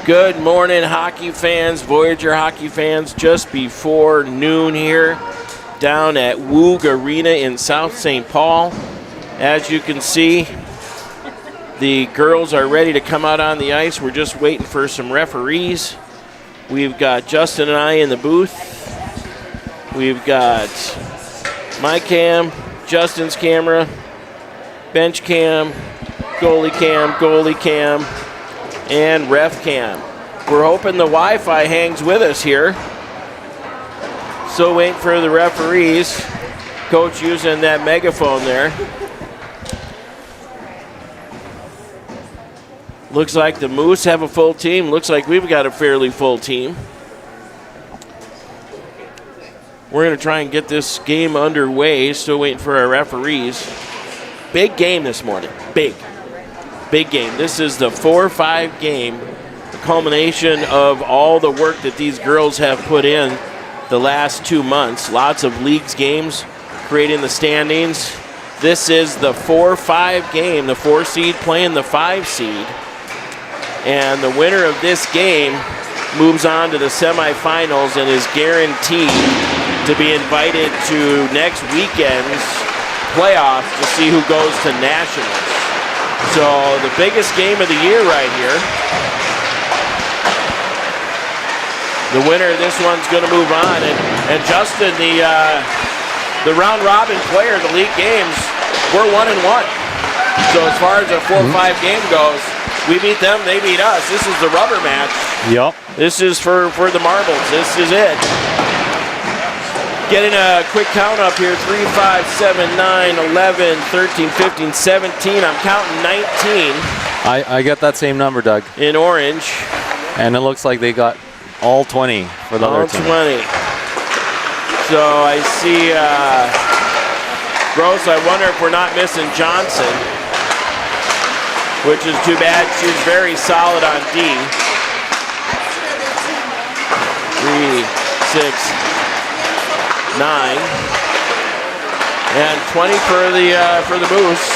Good morning, hockey fans, Voyager hockey fans. Just before noon here down at Woog Arena in South St. Paul. As you can see, the girls are ready to come out on the ice. We're just waiting for some referees. We've got Justin and I in the booth. We've got my cam, Justin's camera, bench cam, goalie cam, and ref cam. We're hoping the Wi-Fi hangs with us here. Still waiting for the referees. Coach using that megaphone there. Looks like the Moose have a full team. Looks like we've got a fairly full team. We're going to try and get this game underway. Still waiting for our referees. Big game this morning. Big game. This is the 4-5 game, the culmination of all the work that these girls have put in the last 2 months. Lots of leagues games, creating the standings. This is the 4-5 game, the 4 seed playing the 5 seed. And the winner of this game moves on to the semifinals and is guaranteed to be invited to next weekend's playoffs to see who goes to nationals. So the biggest game of the year right here. The winner of this one's going to move on. And Justin, the round robin player of the league games, we're 1-1. So as far as a 4-5 game goes, we beat them, they beat us. This is the rubber match. Yep. This is for the marbles. This is it. Getting a quick count up here, 3, 5, 7, 9, 11, 13, 15, 17. I'm counting 19. I get that same number, Doug. In orange. And it looks like they got all 20 for the other team. All 20. So I see Gross. I wonder if we're not missing Johnson, which is too bad. She's very solid on D. 3, 6, 9, and 20 for the Moose.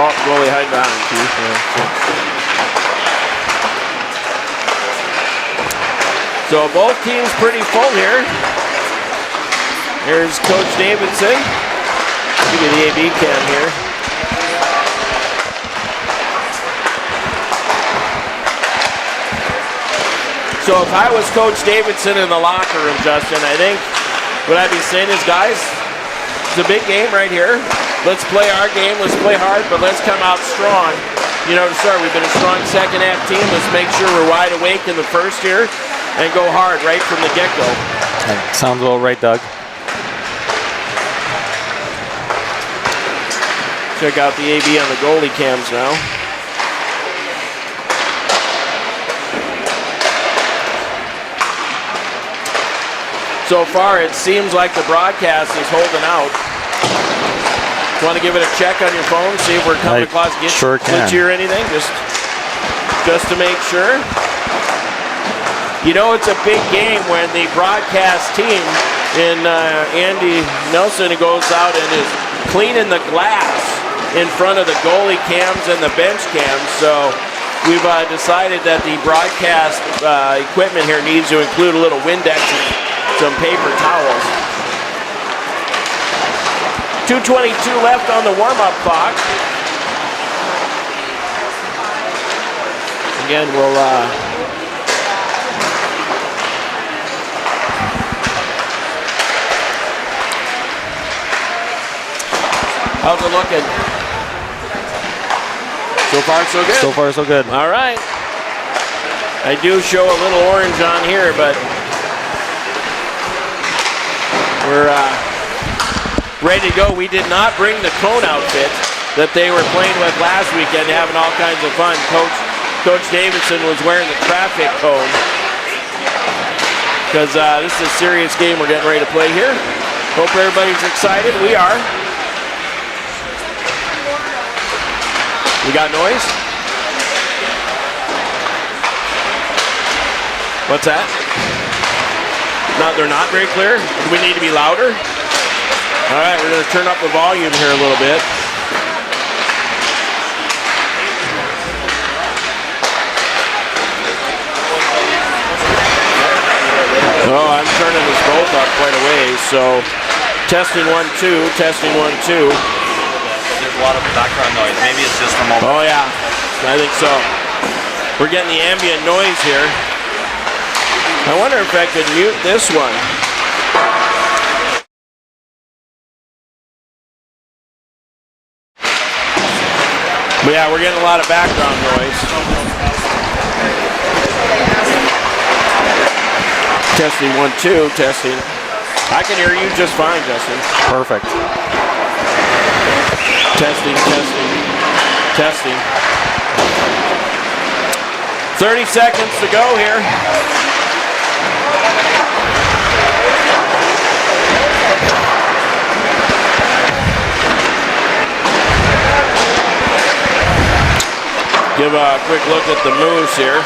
Oh, goalie hiding behind too. So both teams pretty full here. Here's Coach Davidson. Give you the AB cam here. So if I was Coach Davidson in the locker room, Justin, I think what I'd be saying is, guys, it's a big game right here. Let's play our game. Let's play hard, but let's come out strong. You know, to start, we've been a strong second half team. Let's make sure we're wide awake in the first here and go hard right from the get-go. That sounds all right, Doug. Check out the AB on the goalie cams now. So far, it seems like the broadcast is holding out. You want to give it a check on your phone, see if we're coming across glitchy or anything, just to make sure. You know, it's a big game when the broadcast team in Andy Nelson goes out and is cleaning the glass in front of the goalie cams and the bench cams. So we've decided that the broadcast equipment here needs to include a little Windex and some paper towels. 2:22 left on the warm-up clock. Again, we'll how's it looking? So far, so good. So far, so good. All right. I do show a little orange on here, but we're ready to go. We did not bring the cone outfit that they were playing with last weekend, having all kinds of fun. Coach Davidson was wearing the traffic cone because this is a serious game we're getting ready to play here. Hope everybody's excited. We are. We got noise? What's that? They're not very clear. Do we need to be louder? All right, we're going to turn up the volume here a little bit. Oh, I'm turning this both up quite a ways. So, testing 1, 2, testing 1, 2. There's a lot of background noise. Maybe it's just from all. Oh yeah, I think so. We're getting the ambient noise here. I wonder if I could mute this one. But yeah, we're getting a lot of background noise. Testing 1, 2, testing. I can hear you just fine, Justin. Perfect. Testing, testing, testing. 30 seconds to go here. Give a quick look at the moves here.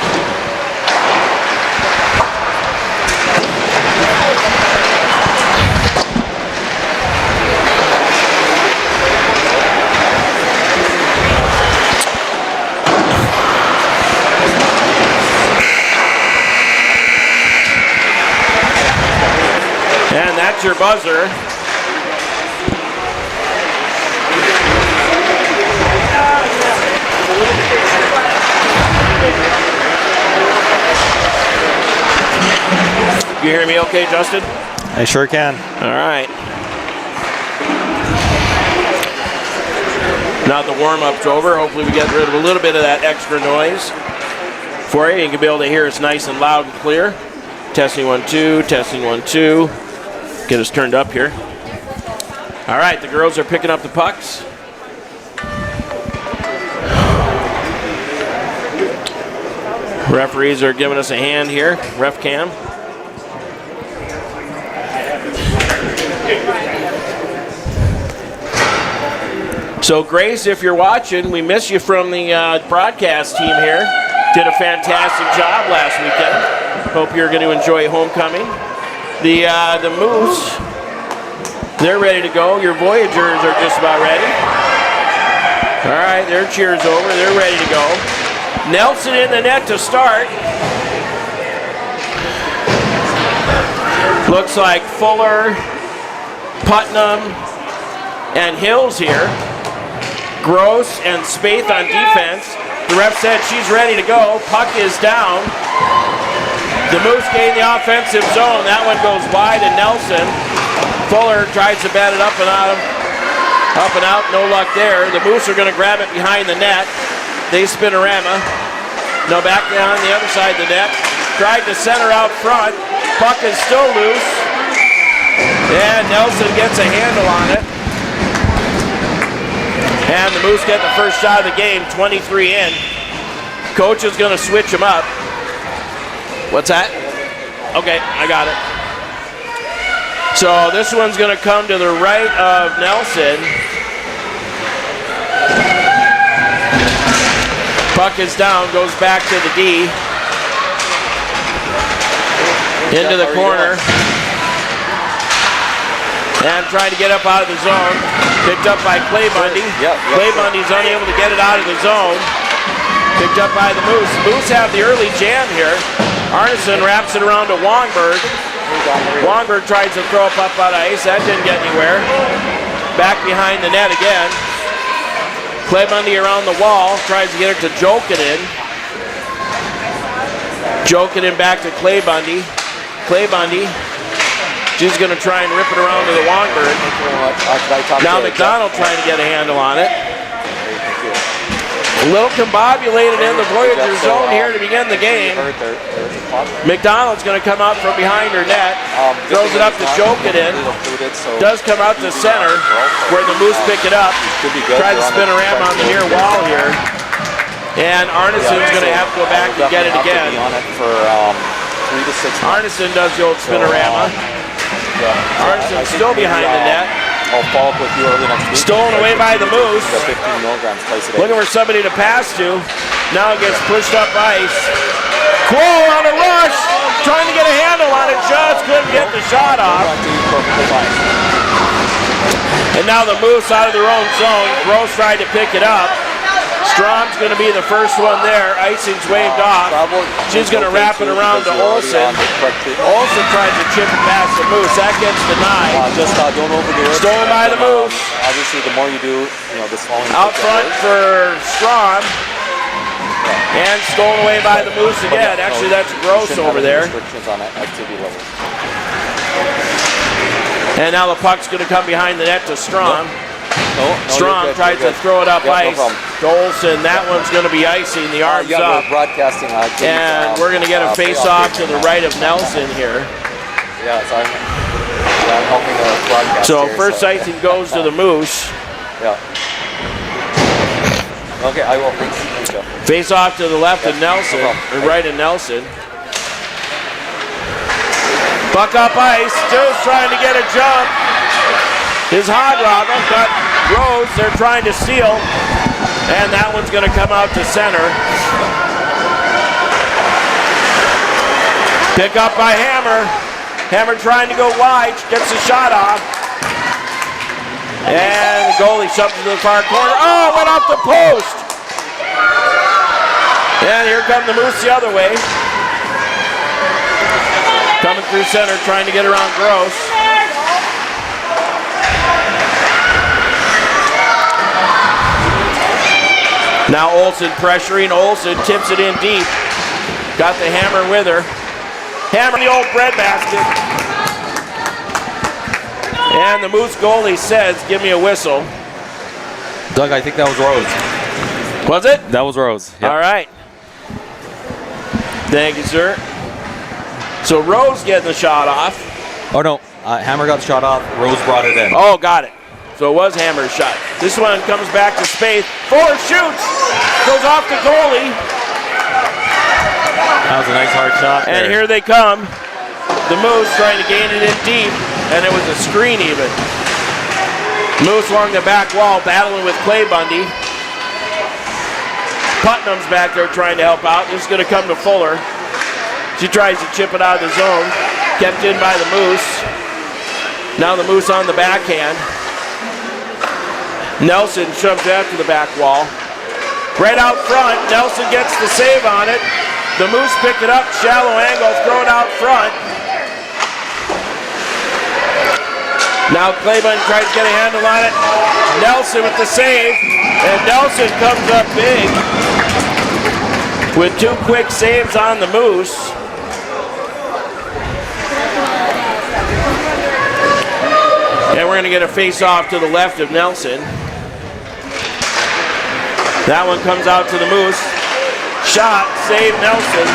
And that's your buzzer. You hear me okay, Justin? I sure can. All right. Now the warm-up's over. Hopefully we get rid of a little bit of that extra noise for you. You can be able to hear us nice and loud and clear. Testing 1, 2, testing 1, 2. Get us turned up here. All right, the girls are picking up the pucks. Referees are giving us a hand here. Ref cam. So Grace, if you're watching, we miss you from the broadcast team here. Did a fantastic job last weekend. Hope you're going to enjoy homecoming. The Moose, they're ready to go. Your Voyageurs are just about ready. All right, their cheer's over. They're ready to go. Nelson in the net to start. Looks like Fuller, Putnam, and Hills here. Gross and Spaeth on defense. The ref said she's ready to go. Puck is down. The Moose gain the offensive zone. That one goes wide to Nelson. Fuller tries to bat it up and out. Up and out, no luck there. The Moose are going to grab it behind the net. They spinorama. No, back down the other side of the net. Tried to center out front. Puck is still loose. And Nelson gets a handle on it. And the Moose get the first shot of the game, 23 in. Coach is going to switch him up. What's that? Okay, I got it. So this one's going to come to the right of Nelson. Puck is down, goes back to the D. Into the corner. And trying to get up out of the zone. Picked up by Clay Bundy. Clay Bundy's unable to get it out of the zone. Picked up by the Moose. Moose have the early jam here. Arneson wraps it around to Wongberg. Wongberg tries to throw a puck out of ice. That didn't get anywhere. Back behind the net again. Clay Bundy around the wall. Tries to get it to Jokinen. Jokinen back to Clay Bundy. Clay Bundy. She's going to try and rip it around to the Wongberg. Now McDonald trying to get a handle on it. A little combobulated in the Voyager zone here to begin the game. McDonald's going to come out from behind her net. Throws it up to Jokinen. Does come out to center where the Moose pick it up. Try to spin a ram on the near wall here. And Arneson's going to have to go back and get it again. Arneson does the old spinorama. Arneson still behind the net. I'll follow up with you early next week. Stolen away by the Moose. 15 milligrams twice a day. Looking for somebody to pass to. Now it gets pushed up ice. Quo on a rush. Trying to get a handle on it. Just couldn't get the shot off. And now the Moose out of their own zone. Gross tried to pick it up. Strom's going to be the first one there. Icing's waved off. She's going to wrap it around to Olsen. Olsen tries to chip it past the Moose. That gets denied. Don't overdo it. Stolen by the Moose. Obviously, the more you do, the smaller. Out front for Strom. And stolen away by the Moose again. Actually, that's Gross over there. Restrictions on activity levels. And now the puck's going to come behind the net to Strom. No, Strom tries to throw it up ice. To Olsen. That one's going to be icing. The arm's up. Broadcasting. And we're going to get a face-off to the right of Nelson here. Yeah, so I'm helping the broadcast. So first icing goes to the Moose. Yeah. Okay, I will. Thanks. Face-off to the left of Nelson, or right of Nelson. Buck up ice. Joe's trying to get a jump. His hot rod got Rose. They're trying to steal. And that one's going to come out to center. Pick up by Hammer. Hammer trying to go wide. Gets the shot off. And the goalie shoves it to the far corner. Oh, went off the post. And here come the Moose the other way. Coming through center, trying to get around Gross. Now Olsen pressuring. Olsen tips it in deep. Got the Hammer with her. Hammer the old breadbasket. And the Moose goalie says, give me a whistle. Doug, I think that was Rose. Was it? That was Rose. Yep. All right. Thank you, sir. So Rose getting the shot off. Oh, no. Hammer got the shot off. Rose brought it in. Oh, got it. So it was Hammer's shot. This one comes back to space. Ford shoots. Goes off the goalie. That was a nice hard shot there. And here they come. The Moose trying to gain it in deep. And it was a screen even. Moose along the back wall battling with Clay Bundy. Putnam's back there trying to help out. This is going to come to Fuller. She tries to chip it out of the zone. Kept in by the Moose. Now the Moose on the backhand. Nelson shoves that to the back wall. Right out front, Nelson gets the save on it. The Moose pick it up, shallow angle, throw it out front. Now Claiborne tries to get a handle on it. Nelson with the save, and Nelson comes up big with two quick saves on the Moose. And we're going to get a face-off to the left of Nelson. That one comes out to the Moose. Shot, save Nelson.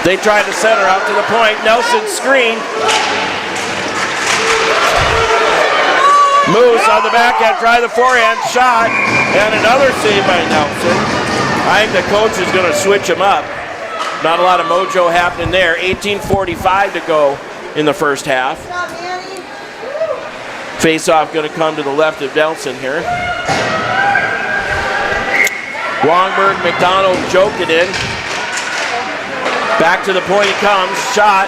They try to center out to the point. Nelson screen. Moose on the backhand, try the forehand shot. And another save by Nelson. I think the coach is going to switch him up. Not a lot of mojo happening there. 18:45 to go in the first half. Face-off going to come to the left of Nelson here. Wongberg, McDonald joke it in. Back to the point he comes. Shot.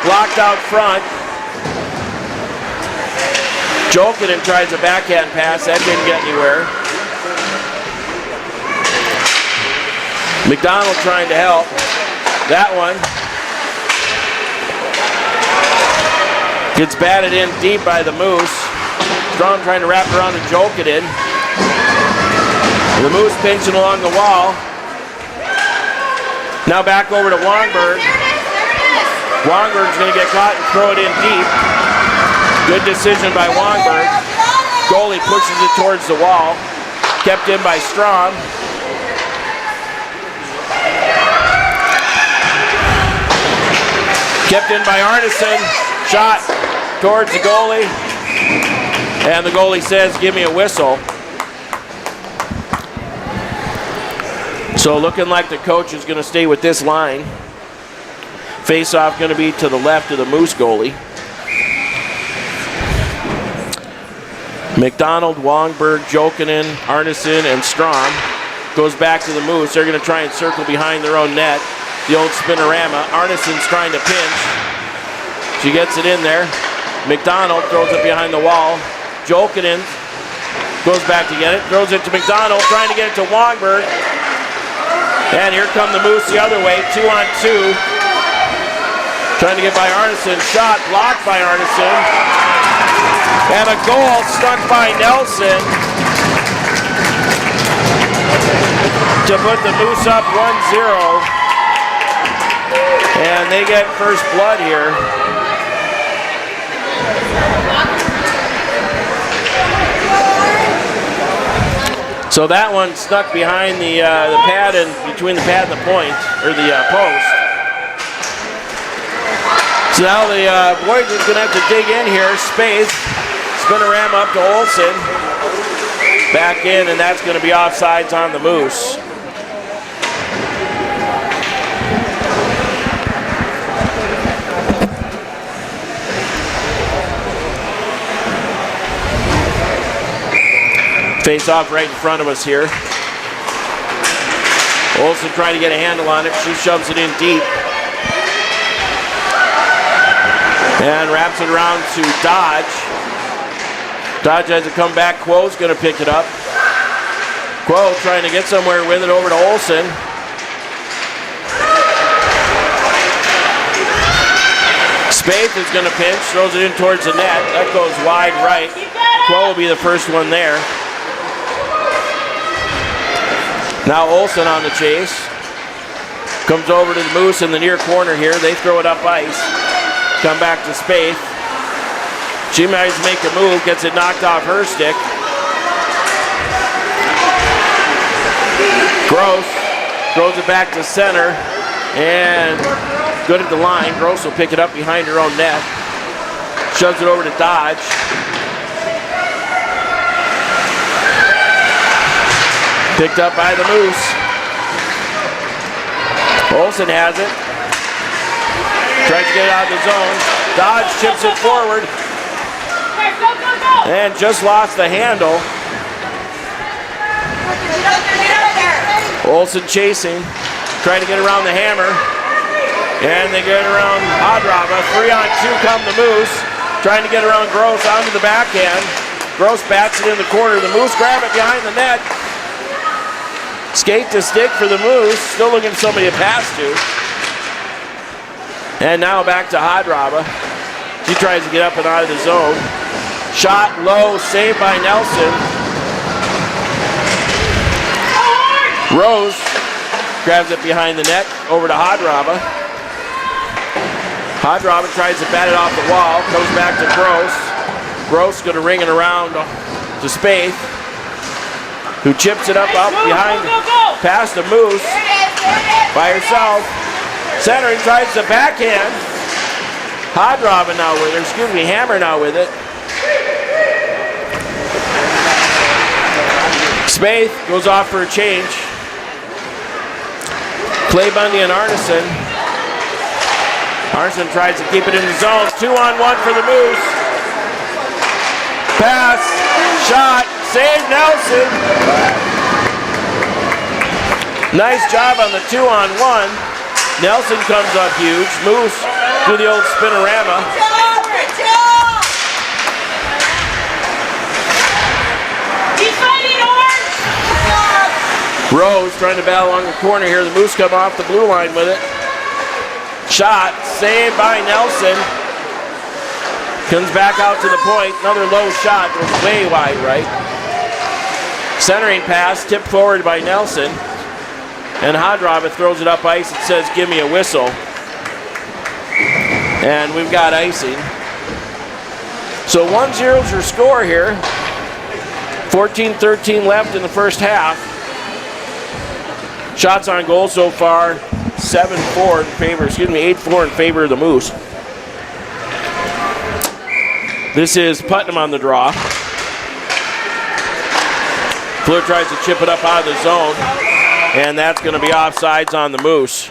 Blocked out front. Jokinen tries a backhand pass. That didn't get anywhere. McDonald trying to help. That one gets batted in deep by the Moose. Strong trying to wrap around and Jokinen. The Moose pinching along the wall. Now back over to Wongberg. Wongberg's going to get caught and throw it in deep. Good decision by Wongberg. Goalie pushes it towards the wall. Kept in by Strom. Kept in by Arneson. Shot towards the goalie. And the goalie says, give me a whistle. So looking like the coach is going to stay with this line. Face-off going to be to the left of the Moose goalie. McDonald, Wongberg, Jokinen, Arneson, and Strom. Goes back to the Moose. They're going to try and circle behind their own net. the old spinorama. Arneson's trying to pinch. She gets it in there. McDonald throws it behind the wall. Jokinen goes back to get it. Throws it to McDonald, trying to get it to Wongberg. And here come the Moose the other way. 2-on-2. Trying to get by Arneson. Shot blocked by Arneson. And a goal stuck by Nelson to put the Moose up 1-0. And they get first blood here. So that one stuck behind the pad and between the pad and the point, or the post. So now the Voyageurs going to have to dig in here. Space. Spinorama up to Olsen. Back in, and that's going to be offsides on the Moose. Face off right in front of us here. Olsen trying to get a handle on it. She shoves it in deep. And wraps it around to Dodge. Dodge has to come back. Quo's going to pick it up. Quo trying to get somewhere with it over to Olsen. Spaeth is going to pinch. Throws it in towards the net. That goes wide right. Quo will be the first one there. Now Olsen on the chase. Comes over to the Moose in the near corner here. They throw it up ice. Come back to Spaeth. She might make a move. Gets it knocked off her stick. Gross throws it back to center. And good at the line. Gross will pick it up behind her own net. Shoves it over to Dodge. Picked up by the Moose. Olsen has it. Tries to get it out of the zone. Dodge chips it forward. And just lost the handle. Olsen chasing. Trying to get around the hammer. And they get around Hadrava. 3-on-2 come the Moose. Trying to get around Gross onto the backhand. Gross bats it in the corner. The Moose grab it behind the net. Skate to stick for the Moose. Still looking for somebody to pass to. And now back to Hadrava. She tries to get up and out of the zone. Shot low, saved by Nelson. Rose grabs it behind the net, over to Hadrava. Hadrava tries to bat it off the wall, comes back to Gross. Gross going to ring it around to Spaeth, who chips it up behind, past the Moose, by herself. Centering tries to backhand. Hadrava now with her, Hammer now with it. Spaeth goes off for a change. Clay Bundy and Arneson. Arneson tries to keep it in the zone. 2-on-1 for the Moose. Pass, shot, save Nelson. Nice job on the 2-on-1. Nelson comes up huge. Moose do the old spinorama. Rose trying to battle along the corner here. The Moose come off the blue line with it. Shot, saved by Nelson. Comes back out to the point. Another low shot, goes way wide right. Centering pass, tipped forward by Nelson. And Hadrava throws it up ice. It says, "Give me a whistle." And we've got icing. So 1-0 is your score here. 14-13 left in the first half. Shots on goal so far, 8-4 in favor of the Moose. This is Putnam on the draw. Fleur tries to chip it up out of the zone, and that's going to be offsides on the Moose.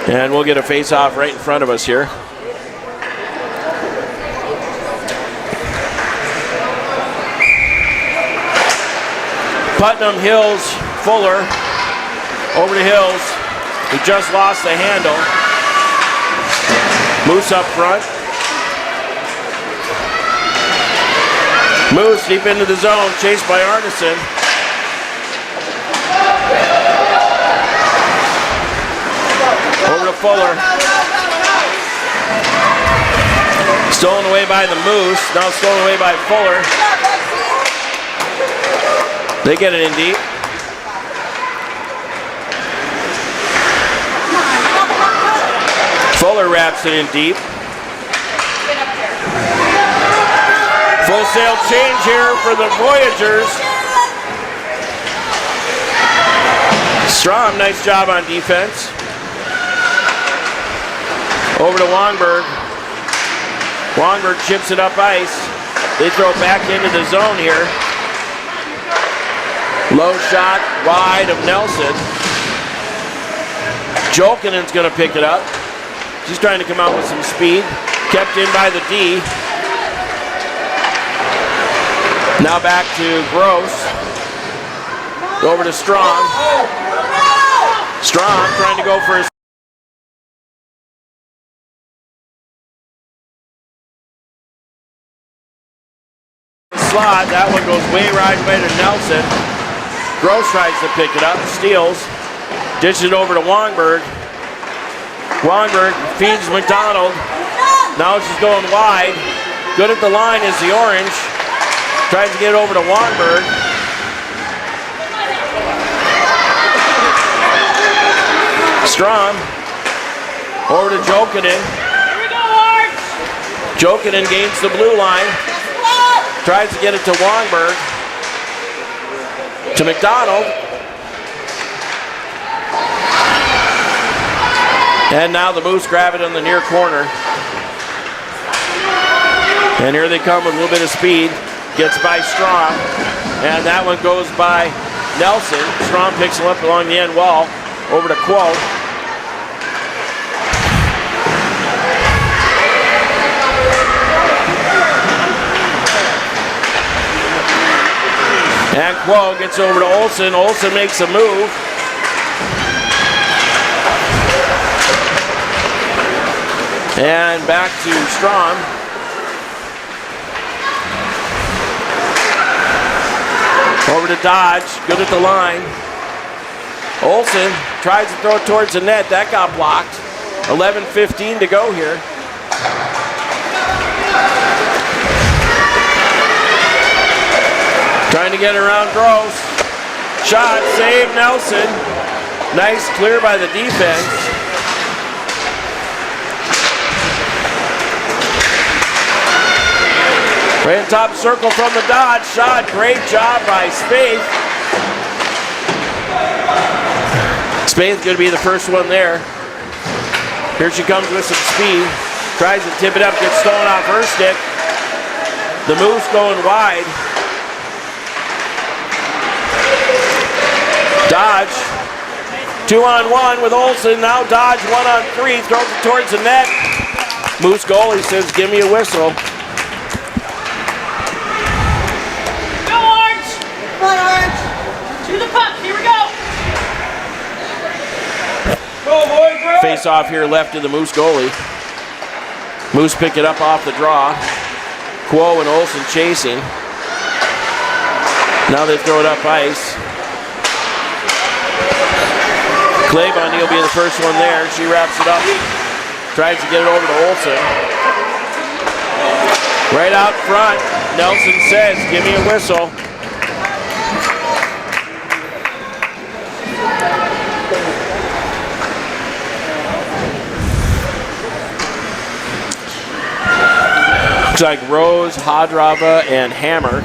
And we'll get a face-off right in front of us here. Putnam, Hills, Fuller, over to Hills. He just lost the handle. Moose up front. Moose deep into the zone, chased by Arneson. Over to Fuller. Stolen away by the Moose. Now stolen away by Fuller. They get it in deep. Fuller wraps it in deep. Full sail change here for the Voyageurs. Strom, nice job on defense. Over to Wongberg. Wongberg chips it up ice. They throw it back into the zone here. Low shot wide of Nelson. Jokinen's going to pick it up. She's trying to come out with some speed. Kept in by the D. Now back to Gross. Over to Strom. Strom trying to go for his slot. That one goes way right away to Nelson. Gross tries to pick it up. Steals. Dishes it over to Wongberg. Wongberg feeds McDonald. Now she's going wide. Good at the line is the Orange. Tries to get over to Wongberg. Strom. Over to Jokinen. Jokinen gains the blue line. Tries to get it to Wongberg. To McDonald. And now the Moose grab it in the near corner. And here they come with a little bit of speed. Gets by Strom. And that one goes by Nelson. Strom picks him up along the end wall. Over to Quo. And Quo gets over to Olsen. Olsen makes a move. And back to Strom. Over to Dodge. Good at the line. Olsen tries to throw it towards the net. That got blocked. 11:15 to go here. Trying to get around Gross. Shot, save Nelson. Nice clear by the defense. Right in top circle from the Dodge. Shot, great job by Spaeth. Spaeth going to be the first one there. Here she comes with some speed. Tries to tip it up, gets stolen off her stick. The Moose going wide. Dodge, 2-on-1 with Olsen. Now Dodge 1-on-3, throws it towards the net. Moose goalie says, give me a whistle. Go Orange! Come on Orange! To the puck, here we go! Go boys! Face off here left to the Moose goalie. Moose pick it up off the draw. Quo and Olsen chasing. Now they throw it up ice. Clay Bundy will be the first one there. She wraps it up. Tries to get it over to Olsen. Right out front, Nelson says, give me a whistle. Looks like Rose, Hadrava, and Hammer.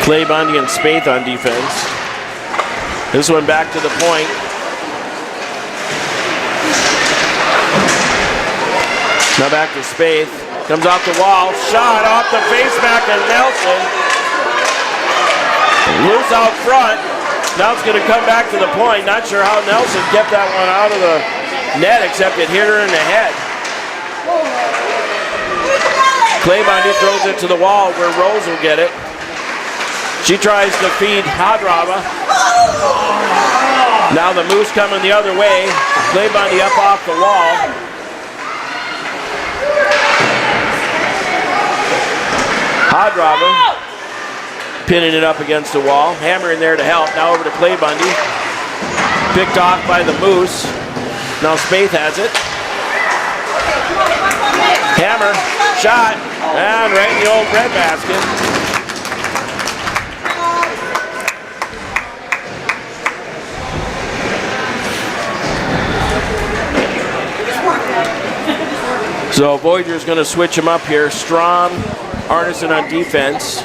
Clay Bundy and Spaeth on defense. This one back to the point. Now back to Spaeth. Comes off the wall. Shot off the face back of Nelson. Loose out front. Now it's going to come back to the point. Not sure how Nelson kept that one out of the net, except it hit her in the head. Clay Bundy throws it to the wall where Rose will get it. She tries to feed Hadrava. Now the Moose coming the other way. Clay Bundy up off the wall. Hodrobin pinning it up against the wall. Hammer in there to help. Now over to Clay Bundy. Picked off by the Moose. Now Spaeth has it. Hammer, shot, and right in the old bread basket. So Voyageurs going to switch him up here. Strom, Arneson on defense.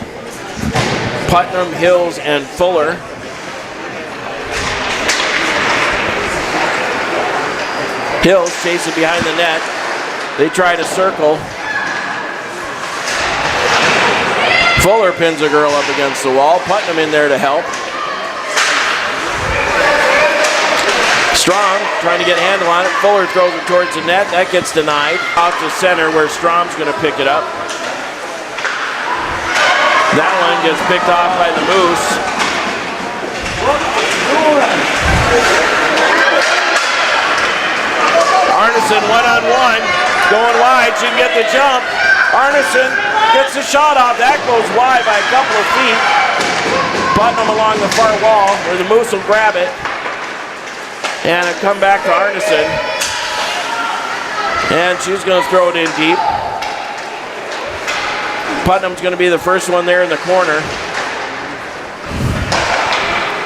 Putnam, Hills, and Fuller. Hills chasing behind the net. They try to circle. Fuller pins a girl up against the wall. Putnam in there to help. Strom trying to get a handle on it. Fuller throws it towards the net. That gets denied. Out to center where Strom's going to pick it up. That one gets picked off by the Moose. Arneson one-on-one. Going wide. She can get the jump. Arneson gets the shot off. That goes wide by a couple of feet. Putnam along the far wall where the Moose will grab it. And it come back to Arneson. And she's going to throw it in deep. Putnam's going to be the first one there in the corner.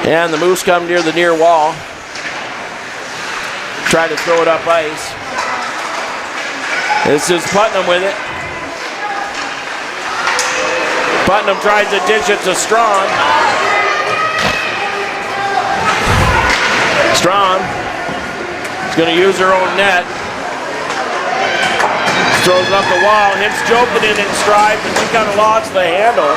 And the Moose come near the near wall. Try to throw it up ice. This is Putnam with it. Putnam tries to dish it to Strom. Strom is going to use her own net. Throws it up the wall, hits Jokin in stride, but she kind of lost the handle.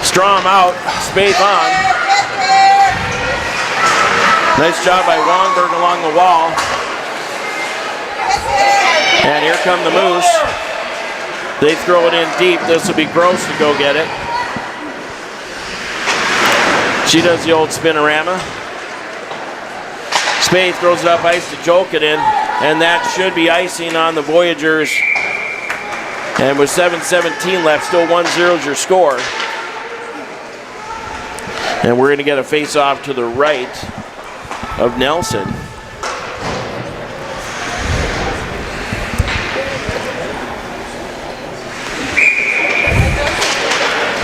Strom out, Spaeth on. Nice job by Wongberg along the wall. And here come the Moose. They throw it in deep. This will be Gross to go get it. She does the old spinorama. Spaeth throws it up ice to Jokin, and that should be icing on the Voyageurs. And with 7:17 left, still 1-0 is your score. And we're going to get a face-off to the right of Nelson.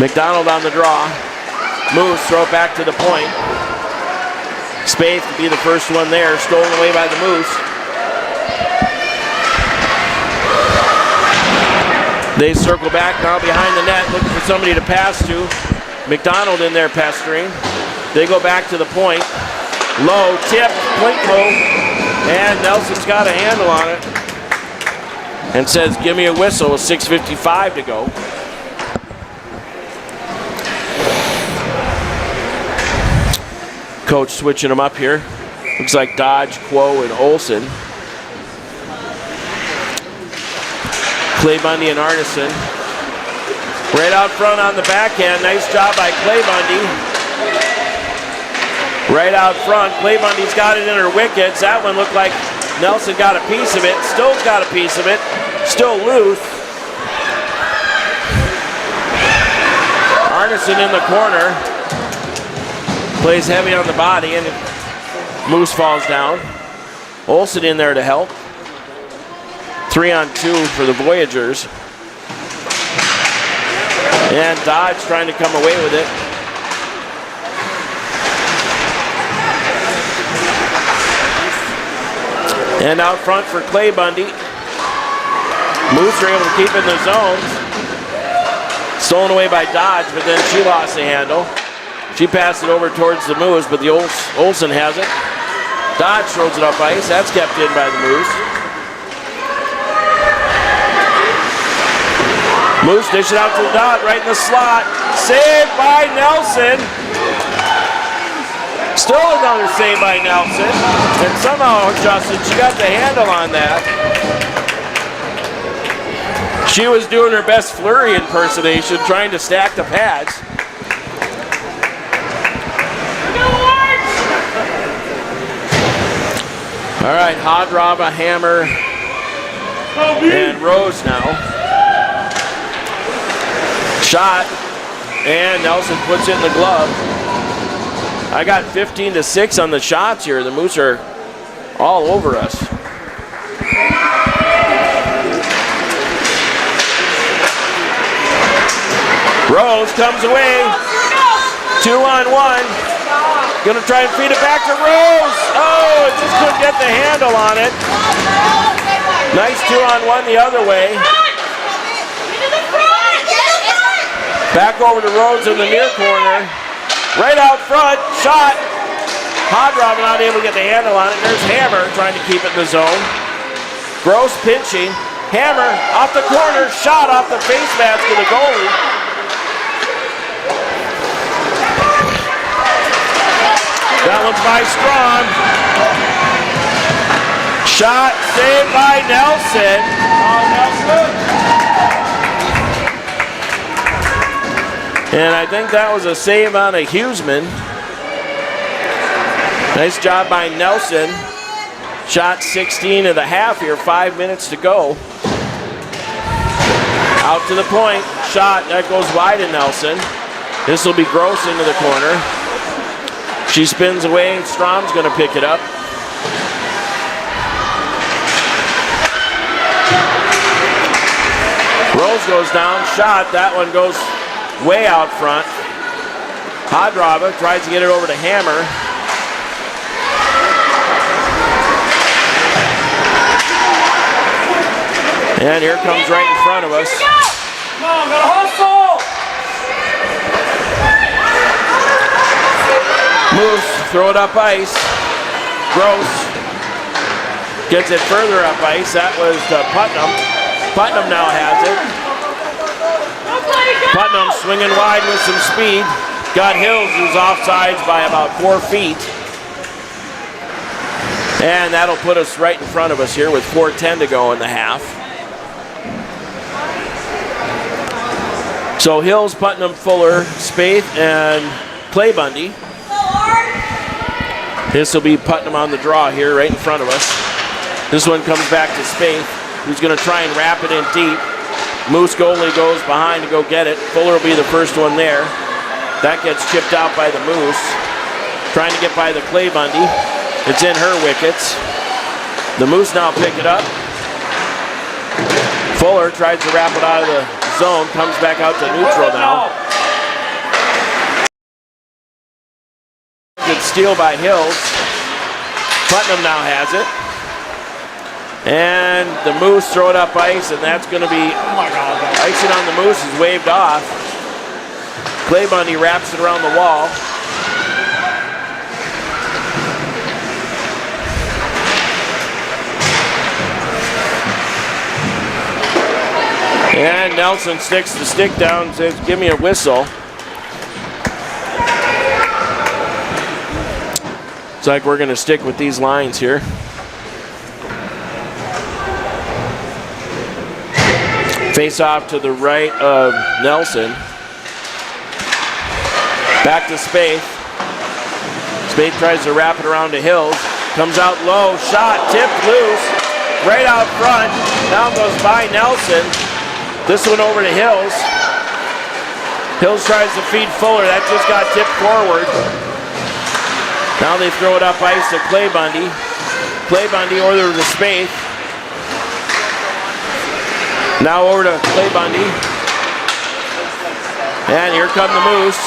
McDonald on the draw. Moose throw it back to the point. Spaeth to be the first one there, stolen away by the Moose. They circle back now behind the net, looking for somebody to pass to. McDonald in there pestering. They go back to the point. Low, tip, point low, and Nelson's got a handle on it. And says, give me a whistle with 6:55 to go. Coach switching them up here. Looks like Dodge, Quo, and Olsen. Clay Bundy and Arneson. Right out front on the backhand. Nice job by Clay Bundy. Right out front. Clay Bundy's got it in her wickets. That one looked like Nelson got a piece of it. Still's got a piece of it. Still loose. Arneson in the corner. Plays heavy on the body, and Moose falls down. Olsen in there to help. 3-on-2 for the Voyageurs. And Dodge trying to come away with it. And out front for Clay Bundy. Moose are able to keep in the zone. Stolen away by Dodge, but then she lost the handle. She passed it over towards the Moose, but the Olsen has it. Dodge throws it up ice. That's kept in by the Moose. Moose dish it out to Dodd right in the slot. Saved by Nelson. Still another save by Nelson. And somehow, Justin, she got the handle on that. She was doing her best Fleury impersonation, trying to stack the pads. All right, Hadrava, Hammer, and Rose now. Shot, and Nelson puts it in the glove. I got 15-6 on the shots here. The Moose are all over us. Rose comes away. 2-on-1. Gonna try and feed it back to Rose. Oh, it just couldn't get the handle on it. Nice 2-on-1 the other way. Back over to Rose in the near corner. Right out front, shot. Hadrava not able to get the handle on it. There's Hammer trying to keep it in the zone. Gross pinching. Hammer off the corner, shot off the face mask of the goalie. That one's by Strong. Shot saved by Nelson. And I think that was a save on a Hughesman. Nice job by Nelson. Shot 16 of the half here, 5 minutes to go. Out to the point, shot, that goes wide to Nelson. This will be Gross into the corner. She spins away, Strom's gonna pick it up. Rose goes down, shot, that one goes way out front. Hadrava tries to get it over to Hammer. And here comes right in front of us. Come on, gotta hustle! Moose, throw it up ice. Gross gets it further up ice. That was Putnam. Putnam now has it. Putnam swinging wide with some speed. Got Hills, who's offsides by about 4 feet. And that'll put us right in front of us here with 4:10 to go in the half. So Hills, Putnam, Fuller, Spaeth, and Clay Bundy. This will be Putnam on the draw here right in front of us. This one comes back to Spaeth, who's going to try and wrap it in deep. Moose goalie goes behind to go get it. Fuller will be the first one there. That gets chipped out by the Moose. Trying to get by the Clay Bundy. It's in her wickets. The Moose now pick it up. Fuller tries to wrap it out of the zone, comes back out to neutral now. Good steal by Hills. Putnam now has it. And the Moose throw it up ice, and that's going to be icing on the Moose is waved off. Clay Bundy wraps it around the wall. And Nelson sticks the stick down and says, give me a whistle. Looks like we're going to stick with these lines here. Face off to the right of Nelson. Back to Spaeth. Spaeth tries to wrap it around to Hills. Comes out low, shot, tipped loose. Right out front. Down goes by Nelson. This one over to Hills. Hills tries to feed Fuller. That just got tipped forward. Now they throw it up ice to Clay Bundy. Clay Bundy over to Spaeth. Now over to Clay Bundy. And here come the Moose.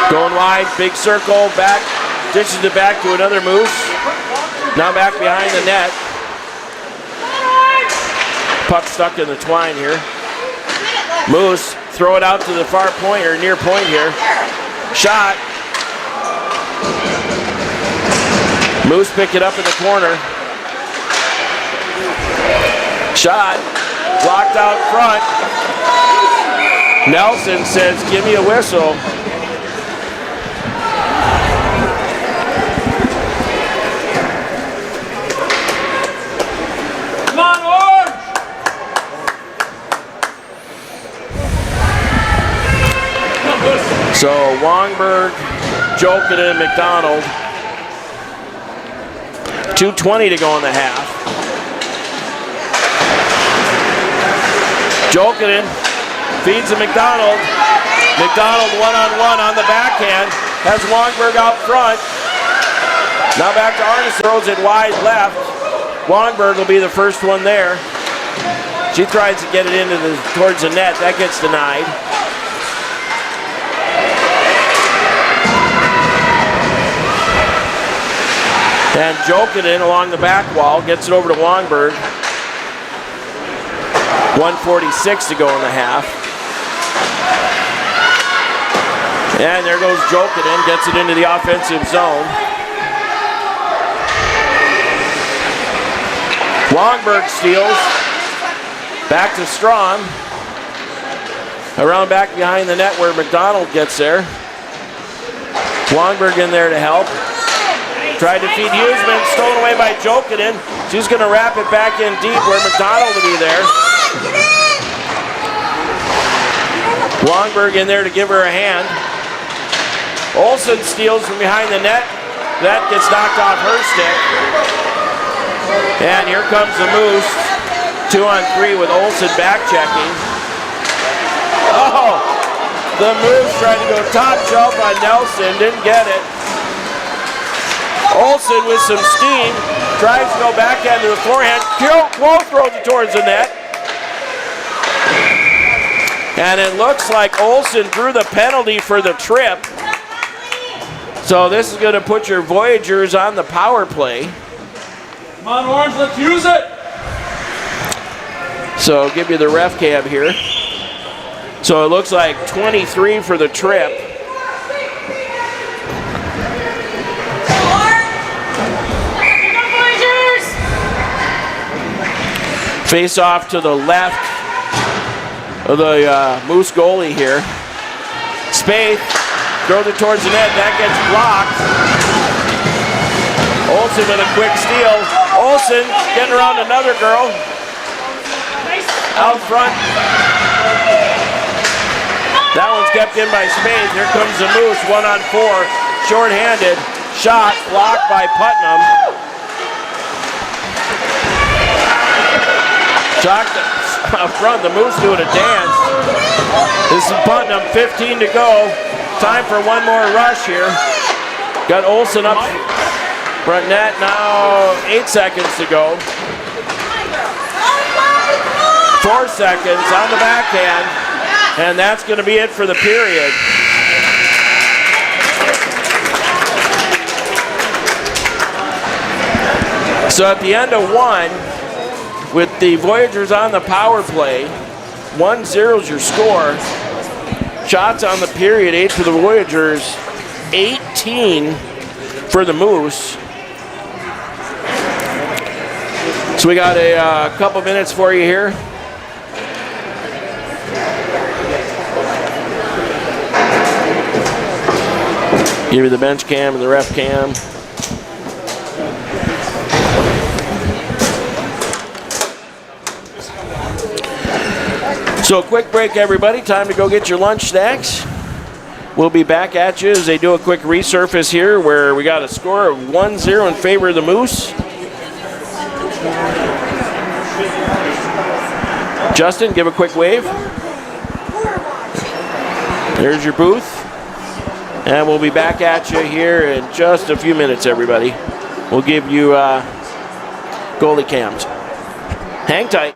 Going wide, big circle, back, dishes it back to another Moose. Now back behind the net. Puck stuck in the twine here. Moose, throw it out to the far point or near point here. Shot. Moose pick it up in the corner. Shot. Blocked out front. Nelson says, give me a whistle. Come on, Orange! So Wongberg, Jokin, and McDonald 2:20 to go in the half. Jokinen feeds to McDonald. McDonald one-on-one on the backhand. Has Wongberg out front. Now back to Arneson. Throws it wide left. Wongberg will be the first one there. She tries to get it towards the net. That gets denied. And Jokinen along the back wall gets it over to Wongberg. 1:46 to go in the half. And there goes Jokinen, gets it into the offensive zone. Wongberg steals. Back to Strawn. Around back behind the net where McDonald gets there. Wongberg in there to help. Tried to feed Huseman, stolen away by Jokinen. She's going to wrap it back in deep where McDonald will be there. Wongberg in there to give her a hand. Olsen steals from behind the net. That gets knocked off her stick. And here comes the Moose. 2-on-3 with Olsen back checking. Oh! The Moose trying to go top shelf on Nelson. Didn't get it. Olsen with some steam. Tries to go backhand to the forehand. Quo throws it towards the net. And it looks like Olsen drew the penalty for the trip. So this is going to put your Voyageurs on the power play. Come on, Orange, let's use it. So I'll give you the ref cab here. So it looks like 23 for the trip. Face off to the left of the Moose goalie here. Spaeth throws it towards the net. That gets blocked. Olsen with a quick steal. Olsen getting around another girl. Out front. That one's kept in by Spaeth. Here comes the Moose, 1-on-4. Short-handed. Shot blocked by Putnam. Shot up front, the Moose doing a dance. This is Putnam, 15 to go. Time for one more rush here. Got Olsen up front net, now 8 seconds to go. 4 seconds on the backhand, and that's going to be it for the period. So at the end of one, with the Voyageurs on the power play, 1-0 is your score. Shots on the period, 8 for the Voyageurs, 18 for the Moose. So we got a couple minutes for you here. Give you the bench cam and the ref cam. So a quick break, everybody. Time to go get your lunch snacks. We'll be back at you as they do a quick resurface here where we got a score of 1-0 in favor of the Moose. Justin, give a quick wave. There's your booth. And we'll be back at you here in just a few minutes, everybody. We'll give you goalie cams. Hang tight.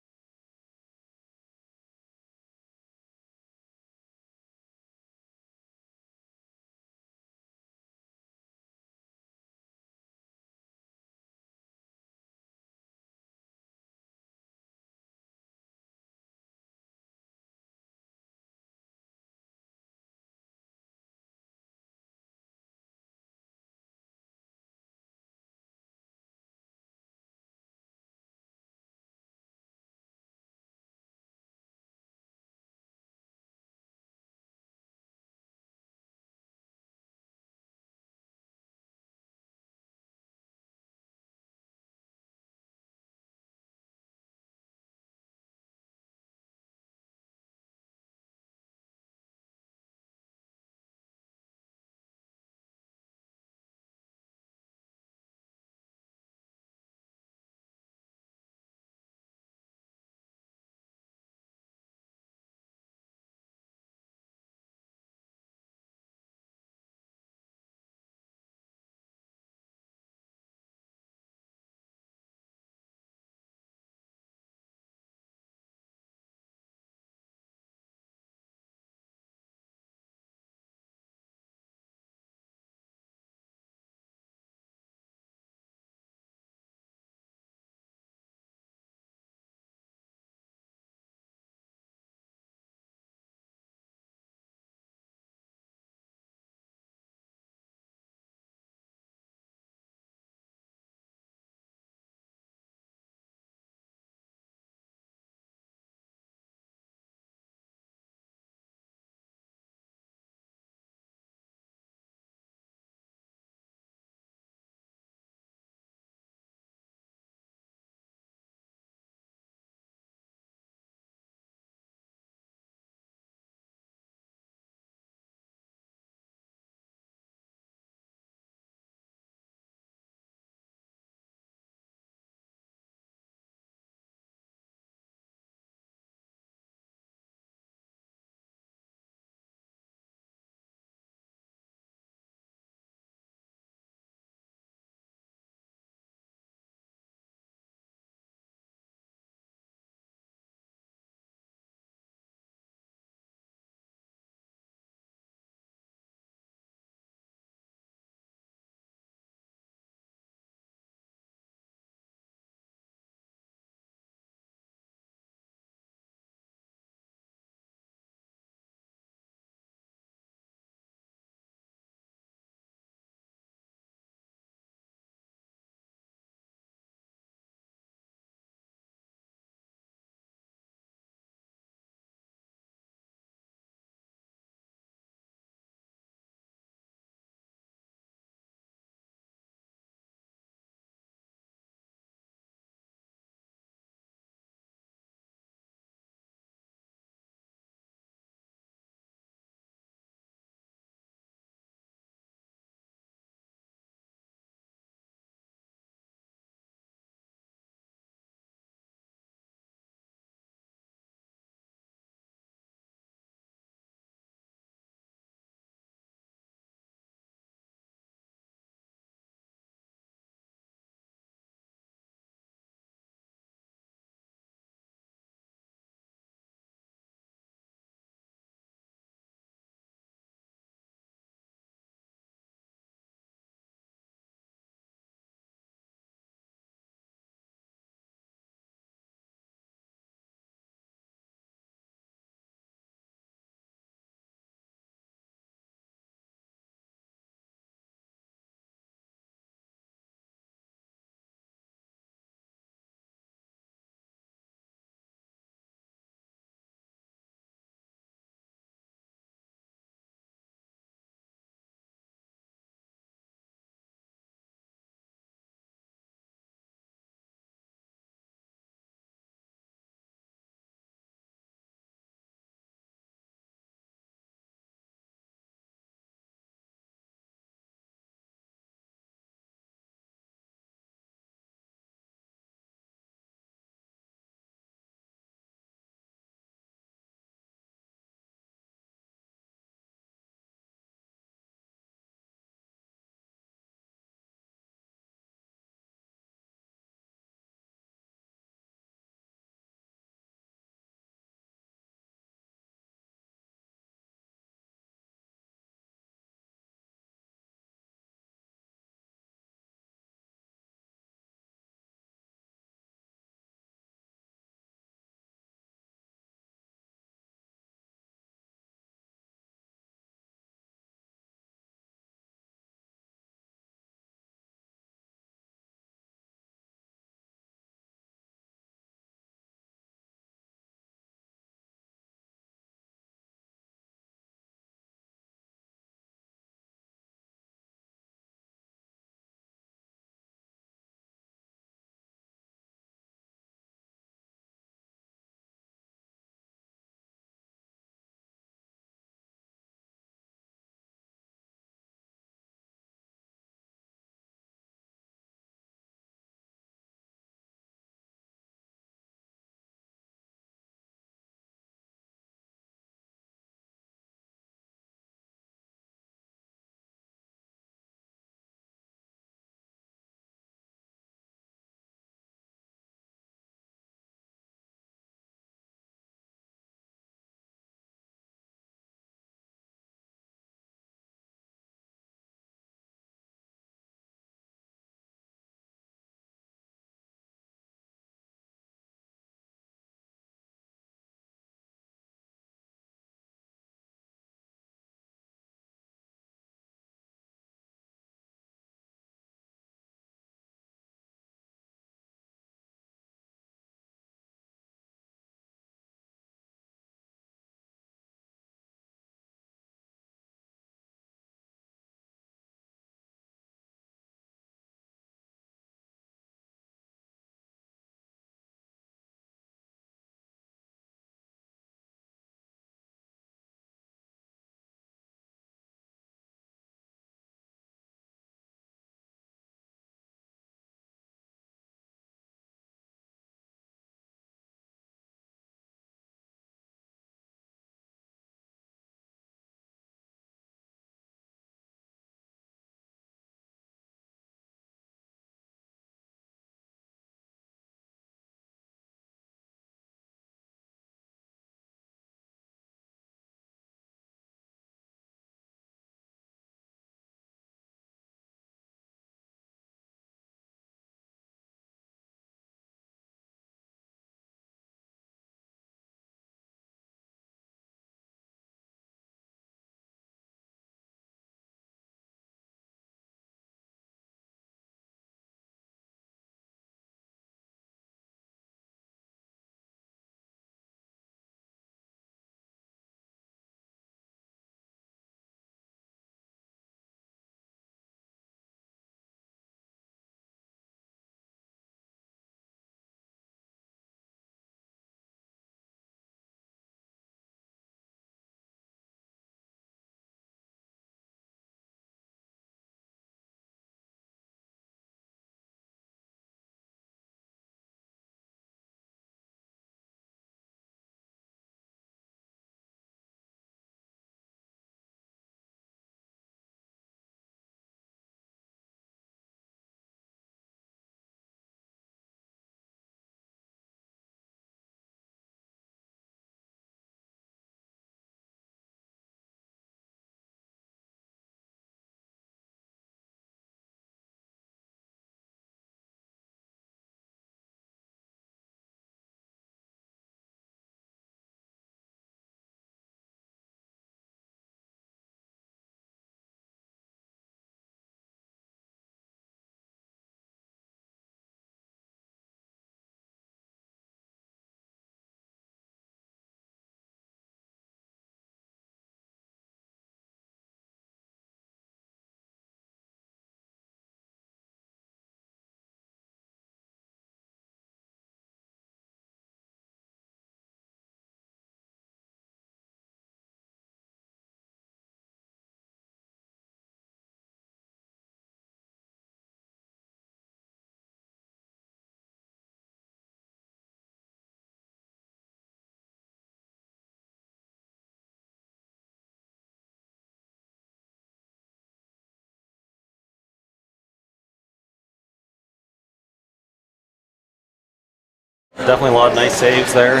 Definitely a lot of nice saves there.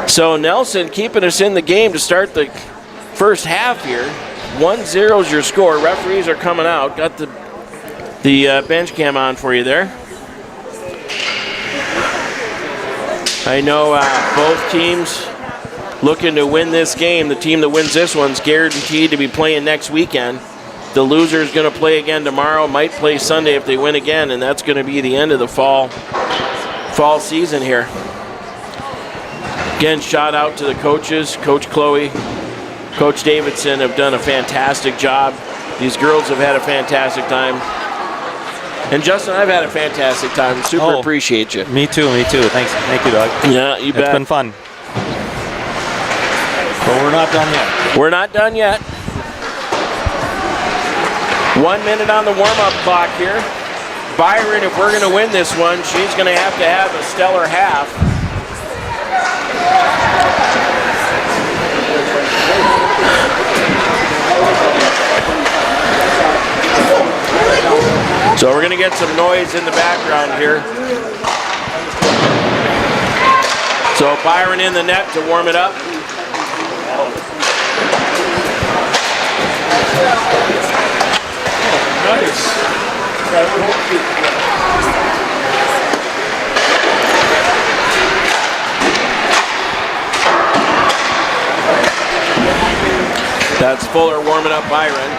So Nelson keeping us in the game to start the first half here. 1-0 is your score. Referees are coming out. Got the bench cam on for you there. I know both teams looking to win this game. The team that wins this one's guaranteed to be playing next weekend. The loser is going to play again tomorrow, might play Sunday if they win again, and that's going to be the end of the fall season here. Again, shout out to the coaches. Coach Chloe, Coach Davidson have done a fantastic job. These girls have had a fantastic time. And Justin, I've had a fantastic time. Super appreciate you. Me too. Thanks. Thank you, Doug. Yeah, you bet. It's been fun. But we're not done yet. We're not done yet. 1 minute on the warm-up clock here. Byron, if we're going to win this one, she's going to have a stellar half. So we're going to get some noise in the background here. So Byron in the net to warm it up. Nice. That's Fuller warming up Byron.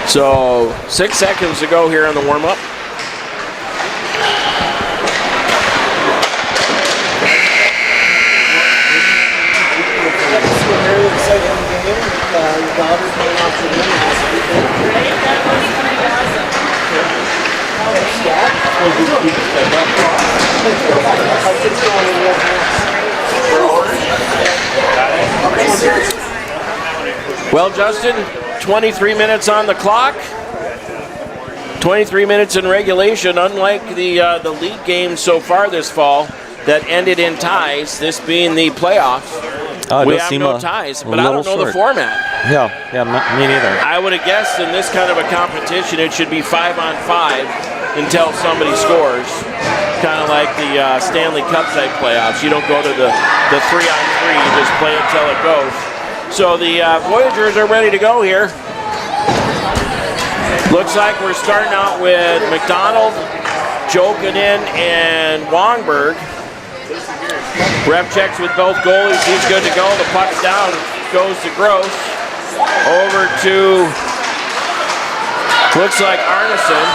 So 6 seconds to go here on the warm-up. Well, Justin, 23 minutes on the clock. 23 minutes in regulation. Unlike the league games so far this fall that ended in ties, this being the playoffs, we have no ties. But I don't know the format. Yeah, me neither. I would have guessed in this kind of a competition it should be 5-on-5 until somebody scores. Kind of like the Stanley Cup type playoffs. You don't go to the 3-on-3, you just play until it goes. So the Voyageurs are ready to go here. Looks like we're starting out with McDonald, Jokinen, and Wongberg. Ref checks with both goalies. He's good to go. The puck's down. Goes to Gross. Over to, looks like Arneson.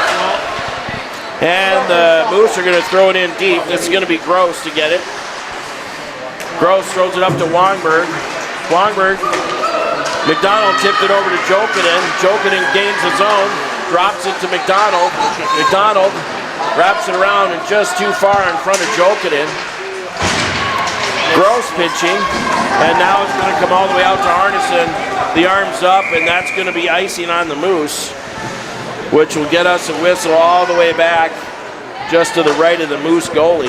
And the Moose are going to throw it in deep. This is going to be Gross to get it. Gross throws it up to Wongberg. Wongberg, McDonald tipped it over to Jokinen. Jokinen gains his own, drops it to McDonald. McDonald wraps it around and just too far in front of Jokinen. Gross pitching, and now it's going to come all the way out to Arneson. The arm's up, and that's going to be icing on the Moose, which will get us a whistle all the way back just to the right of the Moose goalie.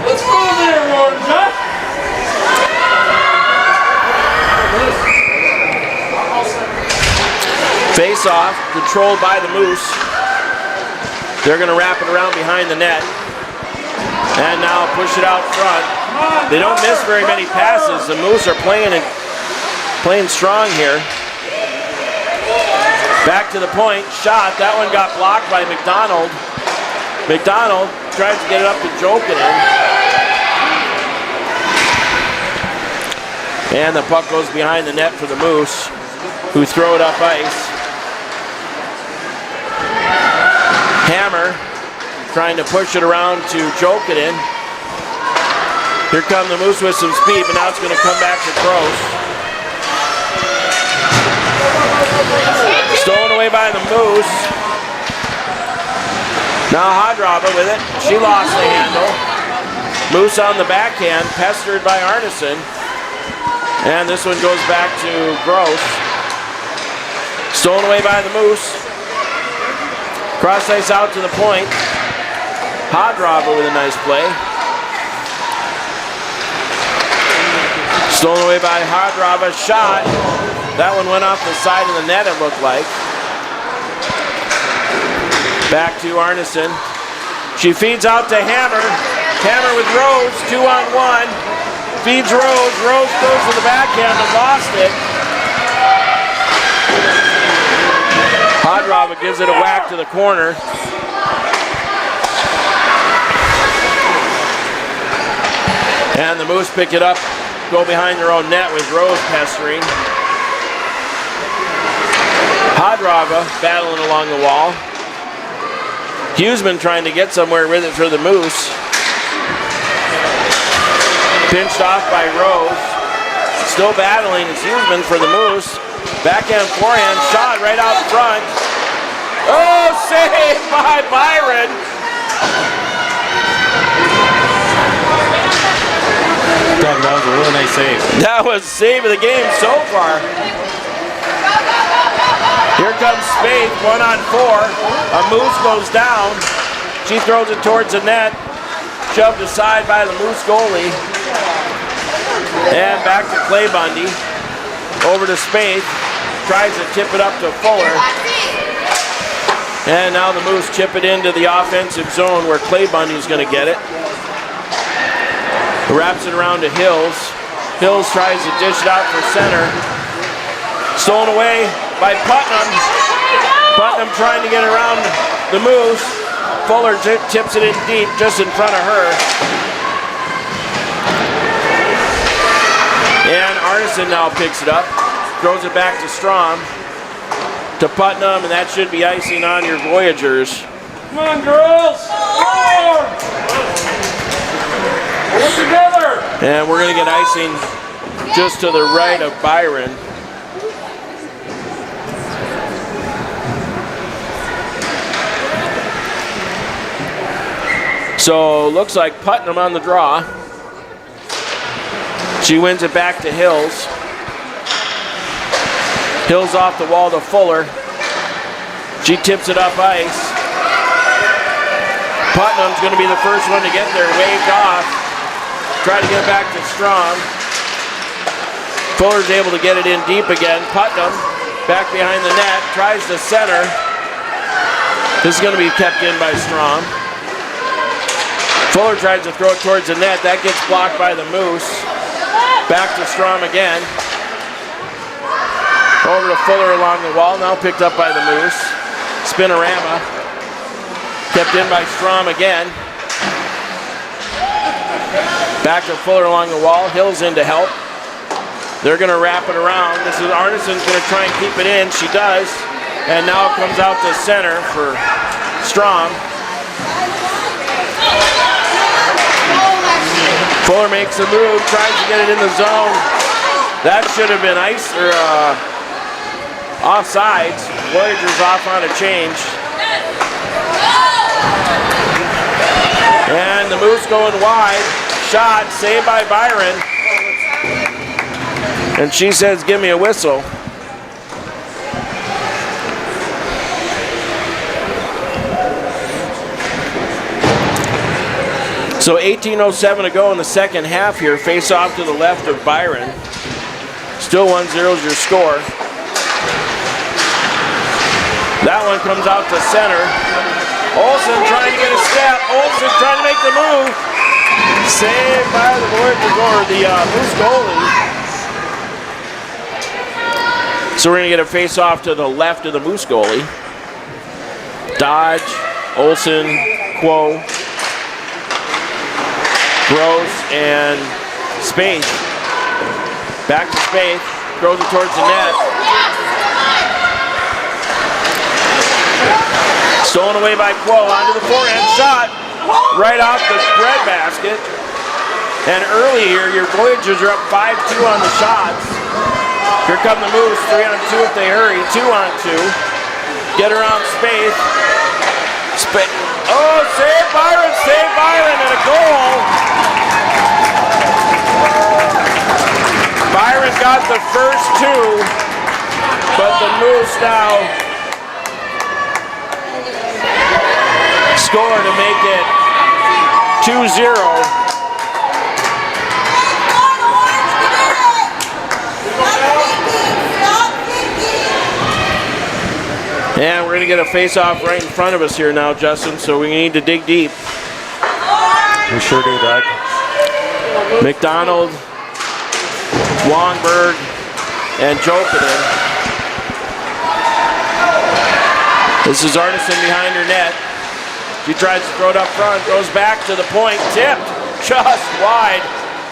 Let's go there, Orange, huh? Face off, controlled by the Moose. They're going to wrap it around behind the net. And now push it out front. They don't miss very many passes. The Moose are playing strong here. Back to the point, shot. That one got blocked by McDonald. McDonald tries to get it up to Jokinen. And the puck goes behind the net for the Moose, who throw it up ice. Hammer trying to push it around to Jokinen. Here come the Moose with some speed, but now it's going to come back to Gross. Stolen away by the Moose. Now Hadrava with it. She lost the handle. Moose on the backhand, pestered by Arneson. And this one goes back to Gross. Stolen away by the Moose. Cross ice out to the point. Hodrova with a nice play. Stolen away by Hodrova. Shot. That one went off the side of the net, it looked like. Back to Arneson. She feeds out to Hammer. Hammer with Rose, 2-on-1. Feeds Rose. Rose goes to the backhand and lost it. Hodrova gives it a whack to the corner. And the Moose pick it up, go behind their own net with Rose pestering. Hodrova battling along the wall. Hughesman trying to get somewhere with it for the Moose. Pinched off by Rose. Still battling, it's Hughesman for the Moose. Backhand, forehand, shot right out front. Oh, saved by Byron. Doug, that was a really nice save. That was save of the game so far. Here comes Spade, 1-on-4. A Moose goes down. She throws it towards the net. Shoved aside by the Moose goalie. And back to Clay Bundy. Over to Spade. Tries to tip it up to Fuller. And now the Moose chip it into the offensive zone where Clay Bundy's going to get it. Wraps it around to Hills. Hills tries to dish it out for center. Stolen away by Putnam. Putnam trying to get around the Moose. Fuller tips it in deep just in front of her. And Arneson now picks it up. Throws it back to Strom. To Putnam, and that should be icing on your Voyageurs. Come on, girls! More! Work together! And we're going to get icing just to the right of Byron. So looks like Putnam on the draw. She wins it back to Hills. Hills off the wall to Fuller. She tips it up ice. Putnam's going to be the first one to get there, waved off. Try to get it back to Strom. Fuller's able to get it in deep again. Putnam back behind the net, tries to center. This is going to be kept in by Strom. Fuller tries to throw it towards the net. That gets blocked by the Moose. Back to Strom again. Over to Fuller along the wall, now picked up by the Moose. Spinorama. Kept in by Strom again. Back to Fuller along the wall. Hills in to help. They're going to wrap it around. This is Arneson's going to try and keep it in. She does. And now it comes out to center for Strom. Fuller makes a move, tries to get it in the zone. That should have been ice or offsides. Voyageurs off on a change. And the Moose going wide. Shot, saved by Byron. And she says, give me a whistle. So 18:07 to go in the second half here. Face off to the left of Byron. Still 1-0 is your score. That one comes out to center. Olsen trying to get a step. Olsen trying to make the move. Saved by the Moose goalie. So we're going to get a face-off to the left of the Moose goalie. Dodge, Olsen, Quo, Gross, and Spaeth. Back to Spaeth. Throws it towards the net. Stolen away by Quo. Onto the forehand shot. Right off the breadbasket. And early here, your Voyageurs are up 5-2 on the shots. Here come the Moose. 3-on-2 if they hurry. 2-on-2. Get around Spaeth. Oh, save Byron, and a goal. Byron got the first two, but the Moose now score to make it 2-0. And we're going to get a face-off right in front of us here now, Justin, so we need to dig deep. We sure do, Doug. McDonald, Longberg, and Jokinen. This is Arneson behind her net. She tries to throw it up front, goes back to the point, tipped just wide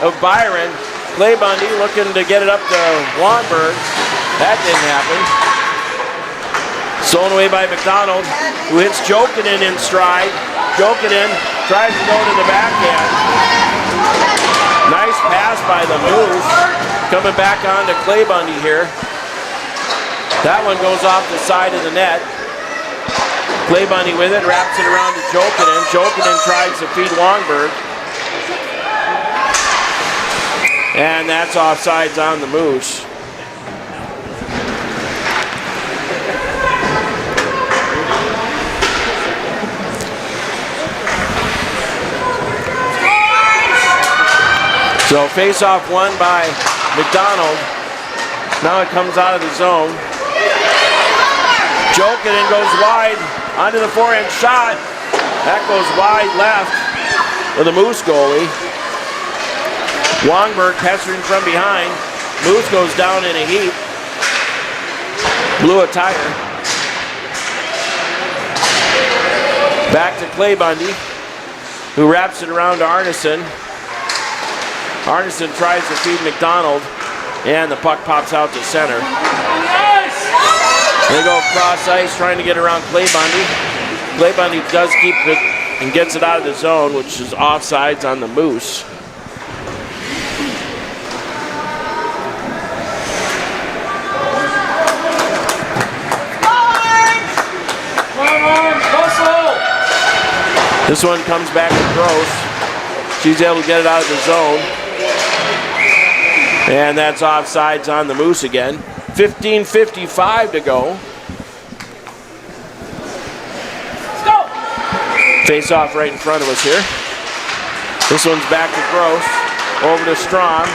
of Byron. Clay Bundy looking to get it up to Longberg. That didn't happen. Stolen away by McDonald, who hits Jokinen in stride. Jokinen tries to go to the backhand. Nice pass by the Moose. Coming back on to Clay Bundy here. That one goes off the side of the net. Clay Bundy with it, wraps it around to Jokinen. Jokinen tries to feed Longberg. And that's offsides on the Moose. So face-off won by McDonald. Now it comes out of the zone. Jokinen goes wide onto the forehand shot. That goes wide left for the Moose goalie. Longberg pestering from behind. Moose goes down in a heap. Blew a tire. Back to Clay Bundy, who wraps it around to Arneson. Arneson tries to feed McDonald, and the puck pops out to center. They go cross ice trying to get around Clay Bundy. Clay Bundy does keep it and gets it out of the zone, which is offsides on the Moose. This one comes back to Gross. She's able to get it out of the zone. And that's offsides on the Moose again. 15:55 to go. Let's go. Face off right in front of us here. This one's back to Gross. Over to Strom.